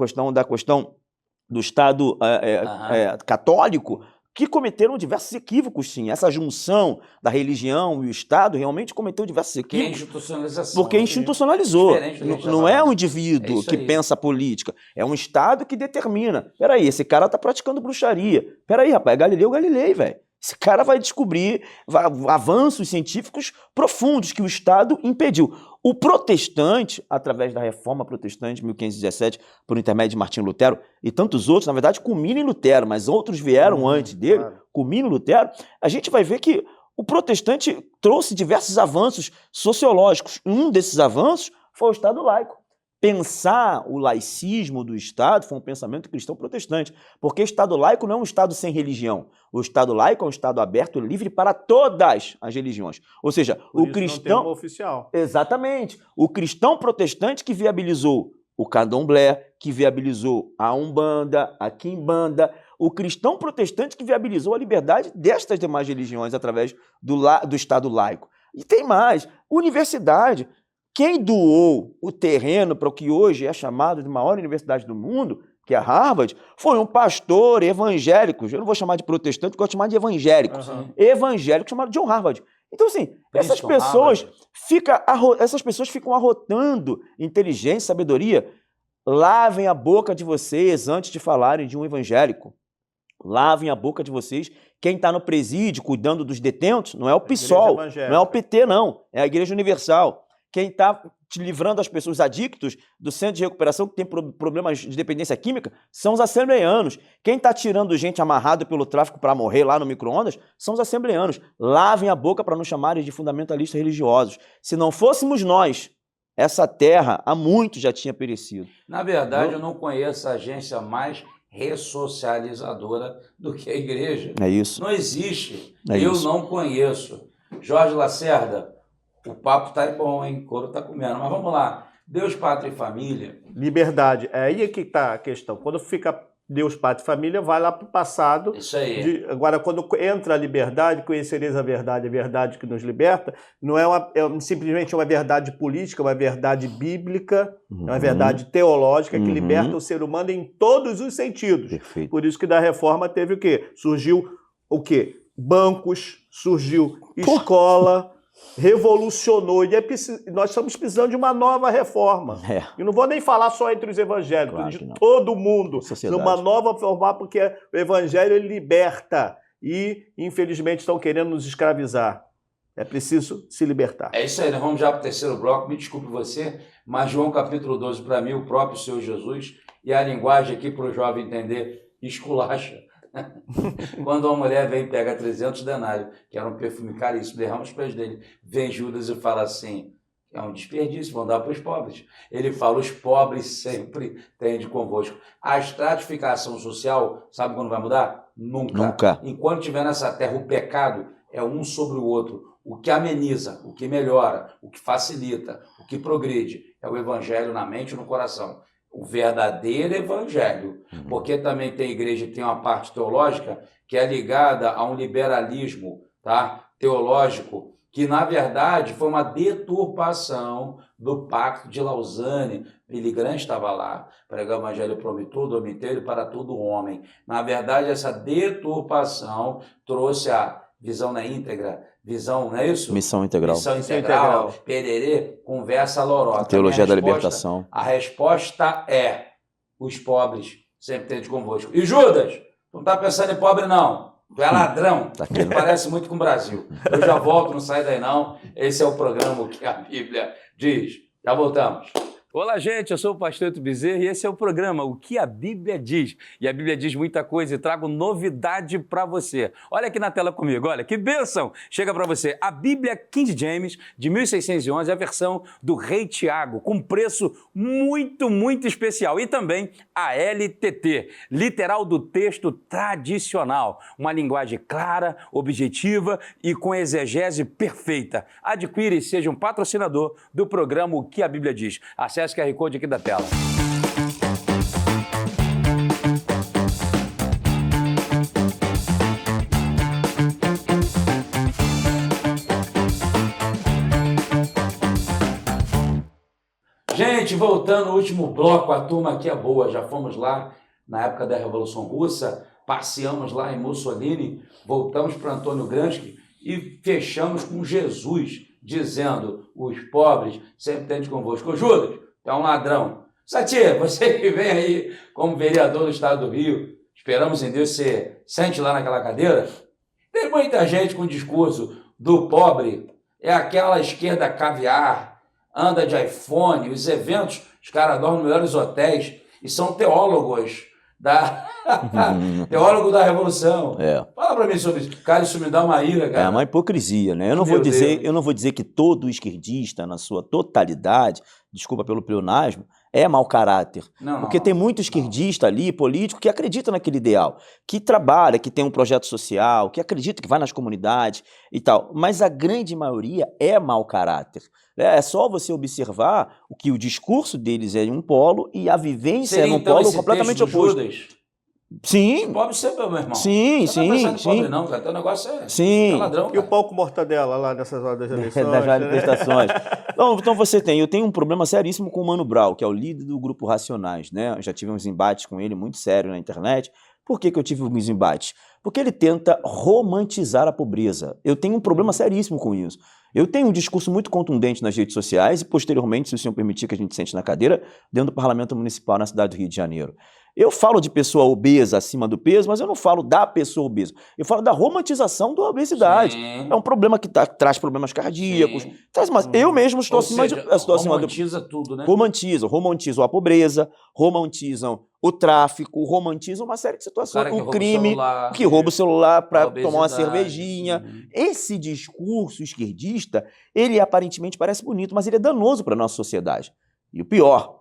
questão do Estado católico, que cometeram diversos equívocos, sim. Essa junção da religião e o Estado realmente cometeu diversos equívocos. Que é institucionalização. Porque institucionalizou. Não é um indivíduo que pensa a política, é um Estado que determina. Peraí, esse cara tá praticando bruxaria. Peraí, rapaz, é Galileu Galilei, velho. Esse cara vai descobrir avanços científicos profundos que o Estado impediu. O protestante, através da Reforma Protestante de 1517, por intermédio de Martinho Lutero, e tantos outros, na verdade, culmina em Lutero, mas outros vieram antes dele, culmina em Lutero, a gente vai ver que o protestante trouxe diversos avanços sociológicos. Um desses avanços foi o Estado laico. Pensar o laicismo do Estado foi um pensamento cristão protestante, porque Estado laico não é um Estado sem religião. O Estado laico é um Estado aberto e livre para todas as religiões. Ou seja, o cristão... Não tem uma oficial. Exatamente. O cristão protestante que viabilizou o candomblé, que viabilizou a umbanda, a quimbanda, o cristão protestante que viabilizou a liberdade destas demais religiões através do Estado laico. E tem mais, universidade... Quem doou o terreno para o que hoje é chamado de maior universidade do mundo, que é Harvard, foi um pastor evangélico. Eu não vou chamar de protestante, eu vou chamar de evangélico. Evangélico chamado John Harvard. Então, assim, essas pessoas ficam arrotando inteligência, sabedoria. Lavem a boca de vocês antes de falarem de um evangélico. Lavem a boca de vocês. Quem está no presídio cuidando dos detentos não é o PSOL, não é o PT, não. É a Igreja Universal. Quem está te livrando as pessoas adictos do centro de recuperação que tem problemas de dependência química são os assembleanos. Quem está tirando gente amarrado pelo tráfico para morrer lá no micro-ondas são os assembleanos. Lavem a boca para não chamarem de fundamentalistas religiosos. Se não fôssemos nós, essa terra há muito já tinha perecido. Na verdade, eu não conheço a agência mais ressocializadora do que a igreja. É isso. Não existe. Eu não conheço. Jorge Lacerda, o papo tá bom, hein? O couro tá comendo. Mas vamos lá. Deus, pátria e família. Liberdade. É aí que tá a questão. Quando fica Deus, pátria e família, vai lá para o passado. Isso aí. Agora, quando entra a liberdade, conhecereis a verdade que nos liberta, não é simplesmente uma verdade política, é uma verdade bíblica, é uma verdade teológica que liberta o ser humano em todos os sentidos. Perfeito. Por isso que da reforma teve o quê? Surgiu o quê? Bancos, surgiu escola... revolucionou, e nós estamos precisando de uma nova reforma. E não vou nem falar só entre os evangélicos, claro, de todo mundo. Uma nova reforma, porque o evangelho ele liberta e, infelizmente, estão querendo nos escravizar. É preciso se libertar. É isso aí, nós vamos já para o terceiro bloco. Me desculpe você, mas João capítulo 12, para mim, o próprio Senhor Jesus, e a linguagem aqui para o jovem entender, esculacha. Quando uma mulher vem e pega 300 denários, que era um perfume caríssimo, derrama os pés dele, vem Judas e fala assim, é um desperdício, vão dar para os pobres. Ele fala, os pobres sempre tendem convosco. A estratificação social, sabe quando vai mudar? Nunca. Enquanto tiver nessa terra o pecado, é um sobre o outro. O que ameniza, o que melhora, o que facilita, o que progride, é o evangelho na mente e no coração. O verdadeiro evangelho. Porque também tem igreja que tem uma parte teológica que é ligada a um liberalismo, tá? Teológico, que na verdade foi uma deturpação do Pacto de Lausanne. Billy Graham estava lá, pregar o evangelho prometido, domiteiro para todo homem. Na verdade, essa deturpação trouxe a visão na íntegra, visão, não é isso? Missão integral. Missão integral, pererê, conversa lorota. Teologia da libertação. A resposta é, os pobres sempre têm convosco. E Judas, tu não está pensando em pobre não, tu é ladrão, Tá aqui, né? parece muito com o Brasil. Eu já volto, não sai daí não, esse é o programa O que a Bíblia diz. Já voltamos. Olá, gente, eu sou o pastor Eto Bezerra e esse é o programa O que a Bíblia diz. E a Bíblia diz muita coisa e trago novidade para você. Olha aqui na tela comigo, olha, que bênção! Chega para você a Bíblia King James de 1611, a versão do Rei Tiago, com preço muito especial. E também a LTT, literal do texto tradicional. Uma linguagem clara, objetiva e com exegese perfeita. Adquira e seja um patrocinador do programa O que a Bíblia diz. Acesse o QR Code aqui da tela. Gente, voltando ao último bloco, a turma aqui é boa, já fomos lá na época da Revolução Russa, passeamos lá em Mussolini, voltamos para Antônio Gramsci e fechamos com Jesus, dizendo, os pobres sempre têm convosco. Ô Judas, tu é um ladrão. Satia, você que vem aí como vereador do estado do Rio, esperamos em Deus, você sente lá naquela cadeira? Tem muita gente com o discurso do pobre, é aquela esquerda caviar, anda de iPhone, os eventos, os caras dormem nos melhores hotéis e são teólogos teólogo da Revolução. Fala pra mim sobre isso. Cara, isso me dá uma ira, cara. É uma hipocrisia, né? Eu não vou dizer que todo esquerdista, na sua totalidade, desculpa pelo pleonasmo, é mau caráter. Porque tem muito esquerdista ali, político, que acredita naquele ideal, que trabalha, que tem um projeto social, que acredita que vai nas comunidades e tal. Mas a grande maioria é mau caráter. É só você observar o que o discurso deles é em um polo e a vivência é num polo completamente oposto. Sim. Pobre sempre é meu irmão. Sim. Pobre não, cara. Teu negócio é ladrão. E o palco mortadela lá nessas horas das eleições? Das manifestações. Então eu tenho um problema seríssimo com o Mano Brown, que é o líder do grupo Racionais, né? Eu já tive uns embates com ele muito sérios na internet. Por que eu tive alguns embates? Porque ele tenta romantizar a pobreza. Eu tenho um problema seríssimo com isso. Eu tenho um discurso muito contundente nas redes sociais e, posteriormente, se o senhor permitir que a gente sente na cadeira, dentro do Parlamento Municipal na cidade do Rio de Janeiro. Eu falo de pessoa obesa acima do peso, mas eu não falo da pessoa obesa. Eu falo da romantização da obesidade. Sim. É um problema que traz problemas cardíacos. Eu mesmo estou acima romantiza tudo, né? Romantizam a pobreza, romantizam o tráfico, romantizam uma série de situações. O crime, que rouba o celular para tomar uma cervejinha. Esse discurso esquerdista, ele aparentemente parece bonito, mas ele é danoso para a nossa sociedade. E o pior,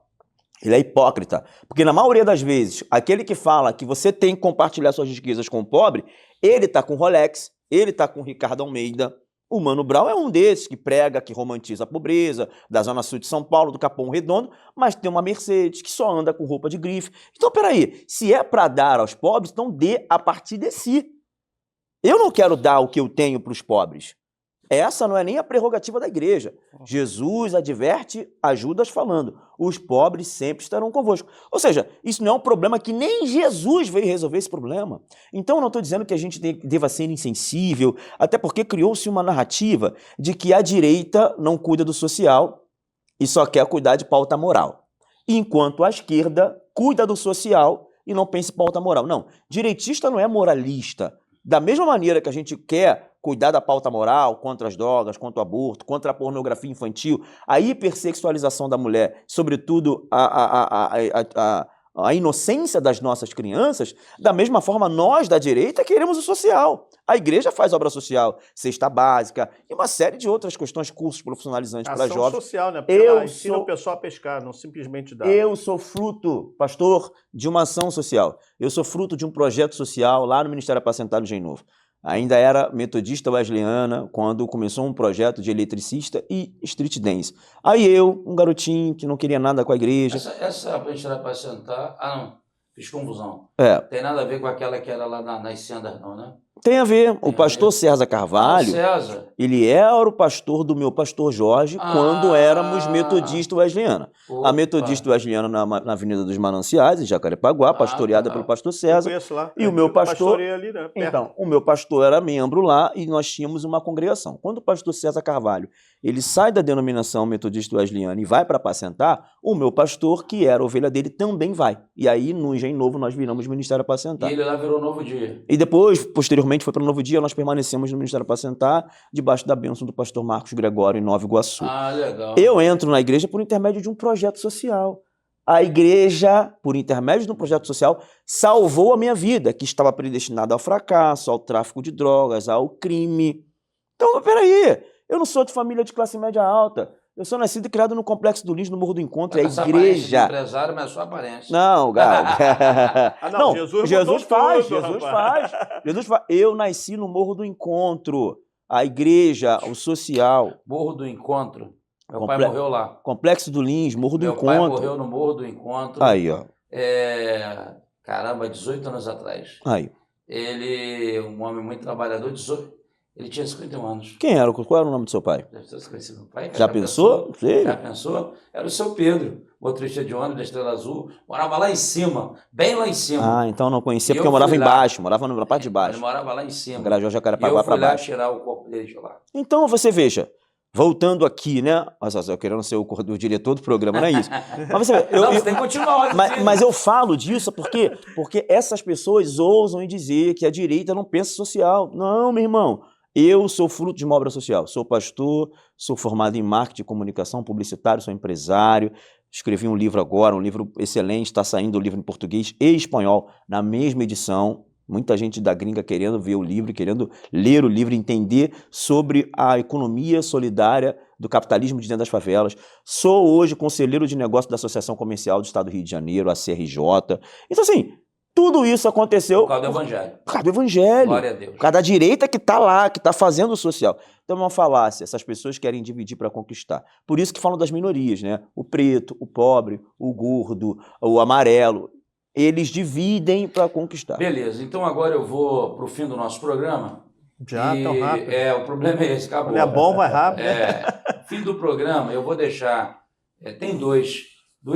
ele é hipócrita, porque na maioria das vezes, aquele que fala que você tem que compartilhar suas riquezas com o pobre, ele está com Rolex, ele está com Ricardo Almeida. O Mano Brown é um desses que prega, que romantiza a pobreza, da Zona Sul de São Paulo, do Capão Redondo, mas tem uma Mercedes que só anda com roupa de grife. Então, peraí, se é para dar aos pobres, então dê a partir de si. Eu não quero dar o que eu tenho para os pobres. Essa não é nem a prerrogativa da igreja. Jesus adverte a Judas falando, os pobres sempre estarão convosco. Ou seja, isso não é um problema que nem Jesus veio resolver esse problema. Então eu não estou dizendo que a gente deva ser insensível, até porque criou-se uma narrativa de que a direita não cuida do social e só quer cuidar de pauta moral. Enquanto a esquerda cuida do social e não pensa em pauta moral. Não, direitista não é moralista. Da mesma maneira que a gente quer cuidar da pauta moral contra as drogas, contra o aborto, contra a pornografia infantil, a hipersexualização da mulher, sobretudo a inocência das nossas crianças, da mesma forma nós da direita queremos o social. A igreja faz obra social, cesta básica e uma série de outras questões, cursos profissionalizantes para Ação jovens. social, né? Porque Eu ela ensina sou- o pessoal a pescar, não simplesmente dá. Eu sou fruto, pastor, de uma ação social. Eu sou fruto de um projeto social lá no Ministério Apacentário de Engenho Novo. Ainda era metodista wesleyana quando começou um projeto de eletricista e street dance. Aí eu, um garotinho que não queria nada com a igreja... Essa pra gente apacentar. Ah, não. Fiz confusão. É, Tem nada a ver com aquela que era lá nas Sendas, não, né? tem a ver. Tem O a pastor ver. César Ah, o Carvalho, César. ele era o pastor do meu pastor Jorge quando éramos metodista wesleyana. A metodista wesleyana na Avenida dos Mananciais, em Jacarepaguá, pastoreada pelo pastor Eu César. conheço lá. E o meu Eu pastor... pastorei ali, né? Perto. Então, o meu pastor era membro lá e nós tínhamos uma congregação. Quando o pastor César Carvalho, ele sai da denominação metodista wesleyana e vai para apacentar, o meu pastor, que era a ovelha dele, também vai. E aí, no Engenho Novo, nós viramos Ministério E Apacentar. ele lá virou Novo Dia. E depois, posteriormente, foi para o Novo Dia, nós permanecemos no Ministério Apacentar, debaixo da bênção do pastor Marcos Gregório, em Nova Iguaçu. Ah, legal. Eu entro na igreja por intermédio de um projeto social. A igreja, por intermédio de um projeto social, salvou a minha vida, que estava predestinada ao fracasso, ao tráfico de drogas, ao crime. Então, peraí, eu não sou de família de classe média alta. Eu sou nascido e criado no Complexo do Lins, no Morro do Encontro, é a Essa aparência de igreja. empresário, mas é só aparência. Não, Gal. não, Jesus faz, mudou tudo, rapaz. Jesus faz. Eu nasci no Morro do Encontro, a igreja, o social, Morro do Encontro. Meu pai Comple- morreu lá. Complexo do Lins, Morro do Meu pai Encontro. morreu no Morro do Encontro. Aí, ó. Caramba, 18 anos atrás. Aí. Ele, um homem muito trabalhador, ele tinha 51 anos. Quem era? Qual era o nome do seu pai? Deve ter conhecido meu pai. Já pensou? Sim. Já pensou? Era o seu Pedro, motorista de ônibus da Estrela Azul. Morava lá em cima, bem lá em cima. Ah, então não conhecia, E porque eu eu morava fui lá. embaixo, morava na parte de Ele baixo. morava lá em cima. Grajó, E eu Jacarepaguá fui para lá baixo. tirar o corpo dele de lá. Então você veja, voltando aqui, né? Nossa, eu querendo ser o diretor do programa, não é isso. Mas você vê, Não, você tem que continuar. mas eu falo disso porque essas pessoas ousam em dizer que a direita não pensa social. Não, meu irmão. Eu sou fruto de uma obra social. Sou pastor, sou formado em marketing, comunicação, publicitário, sou empresário. Escrevi um livro agora, um livro excelente, está saindo o livro em português e espanhol na mesma edição. Muita gente da gringa querendo ver o livro, querendo ler o livro, entender sobre a economia solidária do capitalismo de dentro das favelas. Sou hoje conselheiro de negócio da Associação Comercial do Estado do Rio de Janeiro, a CRJ. Então, assim, tudo isso aconteceu Por causa do Evangelho. por causa do Evangelho. Glória a Deus. Por causa da direita que está lá, que está fazendo o social. Então é uma falácia, essas pessoas querem dividir para conquistar. Por isso que falam das minorias, né? O preto, o pobre, o gordo, o amarelo. Eles dividem para conquistar. Beleza, então agora eu vou para o fim do nosso programa. Já, tão rápido. O problema é esse, acabou. Quando é bom, vai rápido. né? Fim do programa, eu vou deixar... tem duas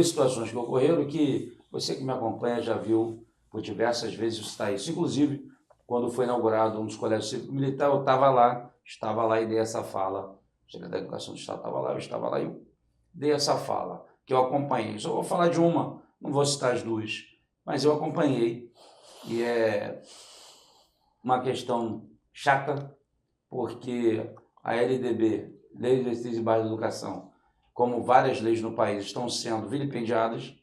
situações que ocorreram que você que me acompanha já viu por diversas vezes citar isso. Inclusive, quando foi inaugurado um dos colégios cívicos militares, eu estava lá e dei essa fala. O secretário de Educação do Estado estava lá, eu estava lá e eu dei essa fala, que eu acompanhei. Só vou falar de uma, não vou citar as duas, mas eu acompanhei. E é uma questão chata, porque a LDB, Lei de Diretrizes e Bases da Educação, como várias leis no país, estão sendo vilipendiadas.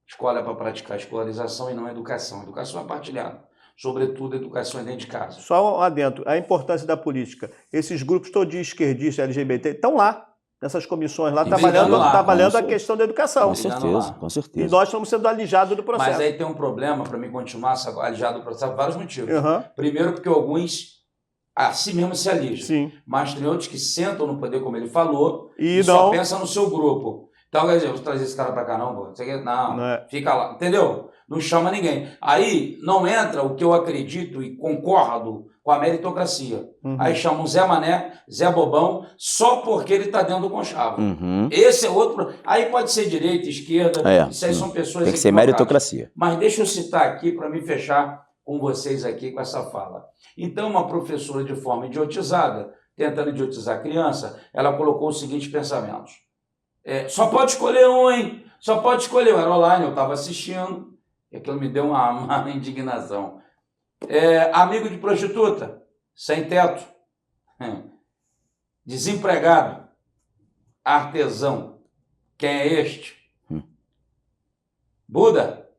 Escola é para praticar escolarização e não educação. Educação é partilhada, sobretudo educação é dentro de casa. Só um adentro, a importância da política. Esses grupos todos esquerdistas, LGBT, estão lá, nessas comissões lá, E trabalhando, brigando lá, trabalhando a com questão da educação. Com certeza, lá. com E certeza. nós estamos sendo alijados do processo. Mas aí tem um problema para mim continuar alijado do processo por vários motivos. Aham, Primeiro, porque alguns a si mesmo se alijam. sim. Mas tem outros que sentam no poder, como ele falou, E e não, só pensa no seu grupo. Então, quer dizer, eu vou trazer esse cara para cá, não, pô. Não, não é. fica lá, entendeu? Não chama ninguém. Aí não entra o que eu acredito e concordo com a meritocracia. Uhum. Aí chamam Zé Mané, Zé Bobão, só porque ele está dentro do conchavo. Uhum. Esse é outro. Aí pode ser direita, esquerda, É, isso aí são pessoas Tem que ser equivocadas. meritocracia. Mas deixa eu citar aqui para me fechar com vocês aqui com essa fala. Então, uma professora de forma idiotizada, tentando idiotizar a criança, ela colocou os seguintes pensamentos. Só pode escolher um, hein? Só pode escolher um. Era online, eu estava assistindo, e aquilo me deu uma indignação. Amigo de prostituta, sem teto, desempregado, artesão, quem é este? Buda,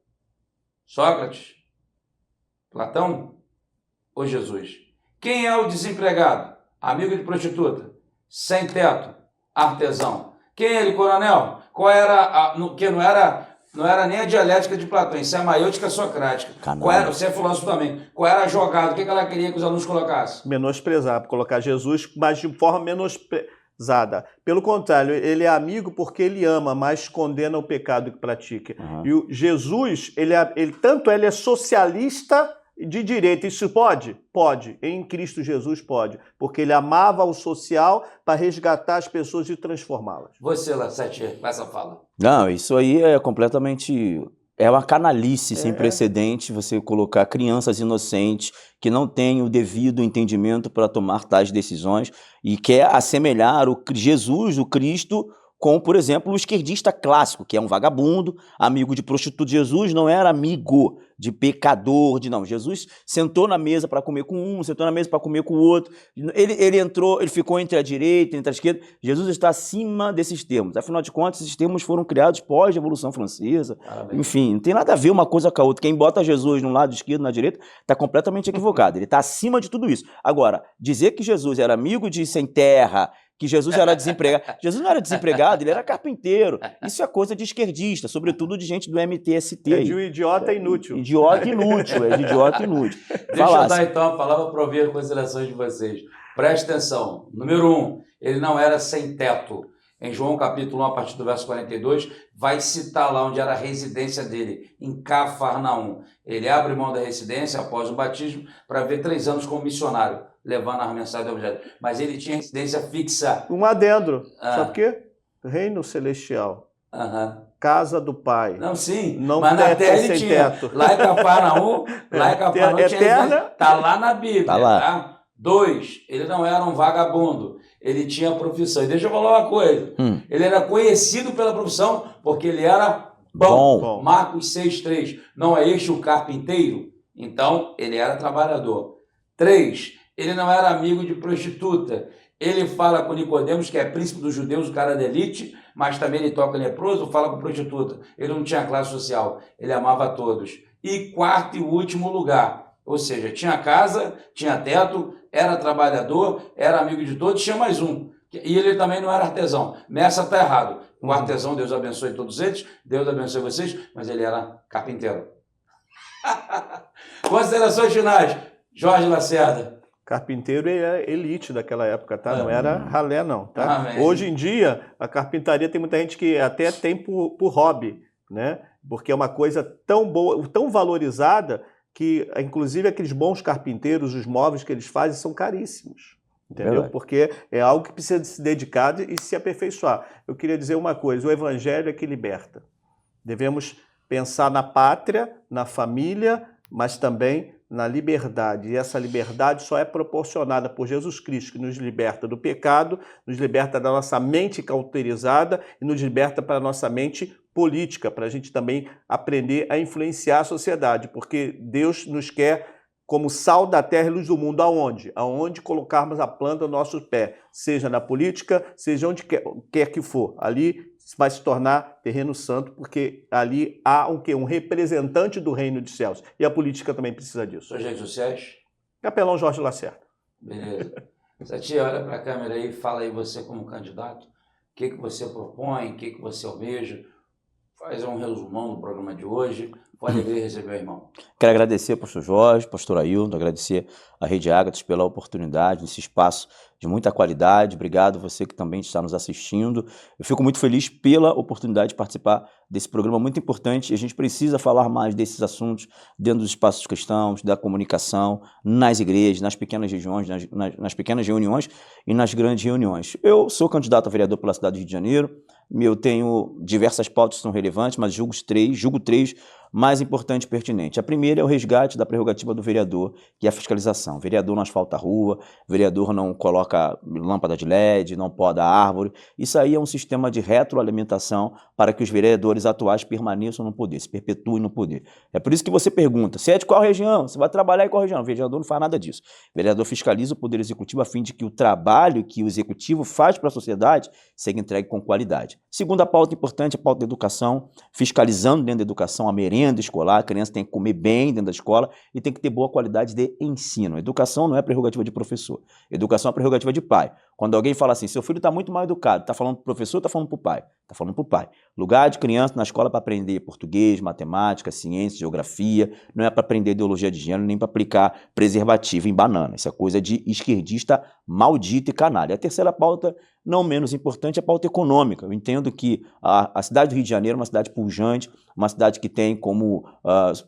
Sócrates? Platão ou Jesus? Quem é o desempregado? Amigo de prostituta? Sem teto? Artesão? Quem é ele, coronel? Qual era que não era nem a dialética de Platão, isso é a maiêutica socrática. Qual era, você é filósofo também. Qual era a jogada? O que ela queria que os alunos colocassem? Menosprezar, colocar Jesus, mas de forma menosprezada. Pelo contrário, ele é amigo porque ele ama, mas condena o pecado que pratica. E o Jesus, ele é socialista de direita. Isso pode? Pode. Em Cristo Jesus pode. Porque ele amava o social para resgatar as pessoas e transformá-las. Você, Lassati, com essa fala. Não, isso aí é completamente... É uma canalice sem precedente você colocar crianças inocentes que não têm o devido entendimento para tomar tais decisões e quer assemelhar o Jesus, o Cristo, com, por exemplo, o esquerdista clássico, que é um vagabundo, amigo de prostituta. Jesus não era amigo de pecador, não. Jesus sentou na mesa para comer com um, sentou na mesa para comer com o outro. Ele entrou, ele ficou entre a direita, entre a esquerda. Jesus está acima desses termos. Afinal de contas, esses termos foram criados pós-Revolução Francesa. Enfim, não tem nada a ver uma coisa com a outra. Quem bota Jesus num lado esquerdo, na direita, está completamente equivocado. Ele está acima de tudo isso. Agora, dizer que Jesus era amigo de sem terra, que Jesus era desempregado. Jesus não era desempregado, ele era carpinteiro. Isso é coisa de esquerdista, sobretudo de gente do MTST. É de um idiota inútil. Idiota inútil, é de idiota inútil. Deixa eu dar então a palavra para ouvir as considerações de vocês. Preste atenção. Número 1, ele não era sem teto. Em João capítulo 1, a partir do verso 42, vai citar lá onde era a residência dele, em Cafarnaum. Ele abre mão da residência após o batismo para ver 3 anos como missionário, levando a mensagem do Evangelho. Mas ele tinha residência fixa. Um adendo. Sabe o quê? Reino celestial. Casa do Pai. Não, sim. Não mas na terra ele sem tinha. teto. Lá em Cafarnaum, tinha residência. Está lá na Bíblia. Tá lá. Tá? 2, ele não era um vagabundo. Ele tinha profissão. E deixa eu falar uma coisa. Ele era conhecido pela profissão porque ele era bom. Marcos 6,3. Não é este o carpinteiro? Então, ele era trabalhador. 3, ele não era amigo de prostituta. Ele fala com Nicodemos, que é príncipe dos judeus, o cara da elite, mas também ele toca leproso, fala com prostituta. Ele não tinha classe social, ele amava a todos. E 4º e último lugar, ou seja, tinha casa, tinha teto, era trabalhador, era amigo de todos, tinha mais um. E ele também não era artesão. Nessa está errado. O artesão, Deus abençoe todos eles, Deus abençoe vocês, mas ele era carpinteiro. Considerações finais, Jorge Lacerda. Carpinteiro era elite daquela época, tá? Não era ralé, não. Tá? Amém. Hoje em dia, a carpintaria tem muita gente que até tem por hobby, né? Porque é uma coisa tão boa, tão valorizada, que inclusive aqueles bons carpinteiros, os móveis que eles fazem são caríssimos. Entendeu? Porque é algo que precisa se dedicar e se aperfeiçoar. Eu queria dizer uma coisa, o evangelho é que liberta. Devemos pensar na pátria, na família, mas também na liberdade. E essa liberdade só é proporcionada por Jesus Cristo, que nos liberta do pecado, nos liberta da nossa mente cauterizada e nos liberta para a nossa mente política, para a gente também aprender a influenciar a sociedade, porque Deus nos quer como sal da terra e luz do mundo. Aonde? Aonde colocarmos a planta do nosso pé, seja na política, seja onde quer que for. Ali vai se tornar terreno santo, porque ali há um representante do reino dos céus. E a política também precisa disso. Suas redes sociais? Capelão Jorge Lacerda. Beleza. Satia, olha para a câmera aí e fala aí você como candidato. O que você propõe, o que você almeja. Faz um resumão do programa de hoje. Pode vir receber o irmão. Quero agradecer ao pastor Jorge, pastor Ailton, agradecer à Rede Ágatas pela oportunidade, nesse espaço de muita qualidade. Obrigado você que também está nos assistindo. Eu fico muito feliz pela oportunidade de participar desse programa muito importante. A gente precisa falar mais desses assuntos dentro dos espaços cristãos, da comunicação, nas igrejas, nas pequenas regiões, nas pequenas reuniões e nas grandes reuniões. Eu sou candidato a vereador pela cidade do Rio de Janeiro. Eu tenho diversas pautas que são relevantes, mas julgo três mais importante e pertinente. A primeira é o resgate da prerrogativa do vereador, que é a fiscalização. O vereador não asfalta a rua, o vereador não coloca lâmpada de LED, não poda a árvore. Isso aí é um sistema de retroalimentação para que os vereadores atuais permaneçam no poder, se perpetuem no poder. É por isso que você pergunta, você é de qual região? Você vai trabalhar em qual região? O vereador não faz nada disso. O vereador fiscaliza o poder executivo a fim de que o trabalho que o executivo faz para a sociedade seja entregue com qualidade. Segunda pauta importante, a pauta da educação, fiscalizando dentro da educação a merenda merenda escolar, a criança tem que comer bem dentro da escola e tem que ter boa qualidade de ensino. Educação não é prerrogativa de professor, educação é prerrogativa de pai. Quando alguém fala assim, seu filho está muito mal educado, está falando para o professor ou está falando para o pai? Está falando para o pai. Lugar de criança na escola para aprender português, matemática, ciência, geografia, não é para aprender ideologia de gênero, nem para aplicar preservativo em banana. Isso é coisa de esquerdista maldito e canalha. A terceira pauta, não menos importante, é a pauta econômica. Eu entendo que a cidade do Rio de Janeiro é uma cidade pujante, uma cidade que tem como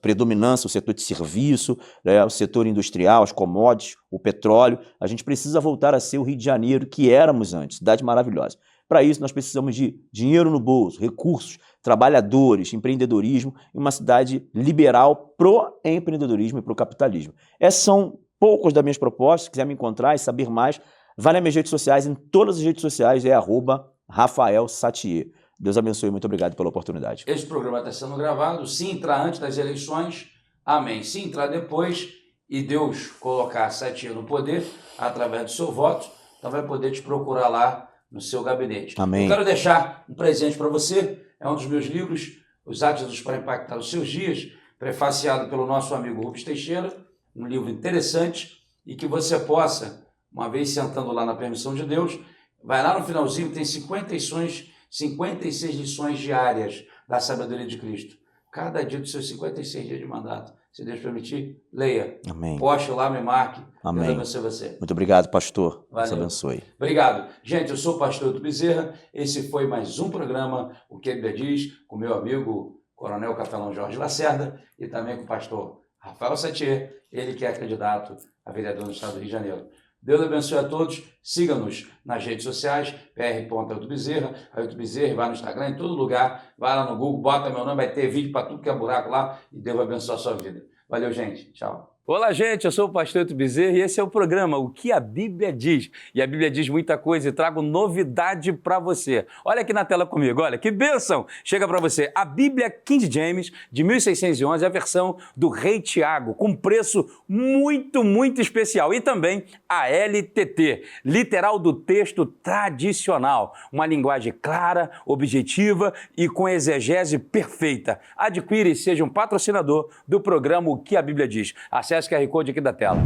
predominância o setor de serviço, o setor industrial, as commodities, o petróleo. A gente precisa voltar a ser o Rio de Janeiro que éramos antes, cidade maravilhosa. Para isso, nós precisamos de dinheiro no bolso, recursos, trabalhadores, empreendedorismo, e uma cidade liberal pro empreendedorismo e pro capitalismo. Essas são poucas das minhas propostas. Se quiser me encontrar e saber mais, vai nas minhas redes sociais, em todas as redes sociais é @RafaelSattier. Deus abençoe, muito obrigado pela oportunidade. Esse programa está sendo gravado, se entrar antes das eleições, amém. Se entrar depois e Deus colocar Sattier no poder, através do seu voto, então vai poder te procurar lá no seu gabinete. Amém. Eu quero deixar um presente para você, é um dos meus livros, Os Átidos para Impactar os Seus Dias, prefaciado pelo nosso amigo Rubens Teixeira, um livro interessante e que você possa, uma vez sentando lá na permissão de Deus, vai lá no finalzinho, tem 56 lições diárias da sabedoria de Cristo. Cada dia dos seus 56 dias de mandato, se Deus permitir, leia. Amém. Poste lá, me marque. Amém. Deus abençoe você. Muito obrigado, pastor. Valeu. Deus abençoe. Obrigado. Gente, eu sou o pastor Hilton Bezerra. Esse foi mais um programa, O que a Bíblia Diz, com meu amigo Coronel Capelão Jorge Lacerda e também com o pastor Rafael Sattier, ele que é candidato a vereador no estado do Rio de Janeiro. Deus abençoe a todos. Siga-nos nas redes sociais, pr.Hilton Bezerra, Hilton Bezerra, vai no Instagram, em todo lugar. Vai lá no Google, bota meu nome, vai ter vídeo para tudo que é buraco lá e Deus vai abençoar a sua vida. Valeu, gente. Tchau. Olá, gente, eu sou o pastor Hilton Bezerra e esse é o programa O que a Bíblia Diz. E a Bíblia diz muita coisa e trago novidade para você. Olha aqui na tela comigo, olha que bênção! Chega para você a Bíblia King James de 1611, a versão do Rei Tiago, com preço muito especial. E também a LTT, literal do texto tradicional. Uma linguagem clara, objetiva e com exegese perfeita. Adquire e seja um patrocinador do programa O que a Bíblia Diz. Acesse o QR Code aqui da tela.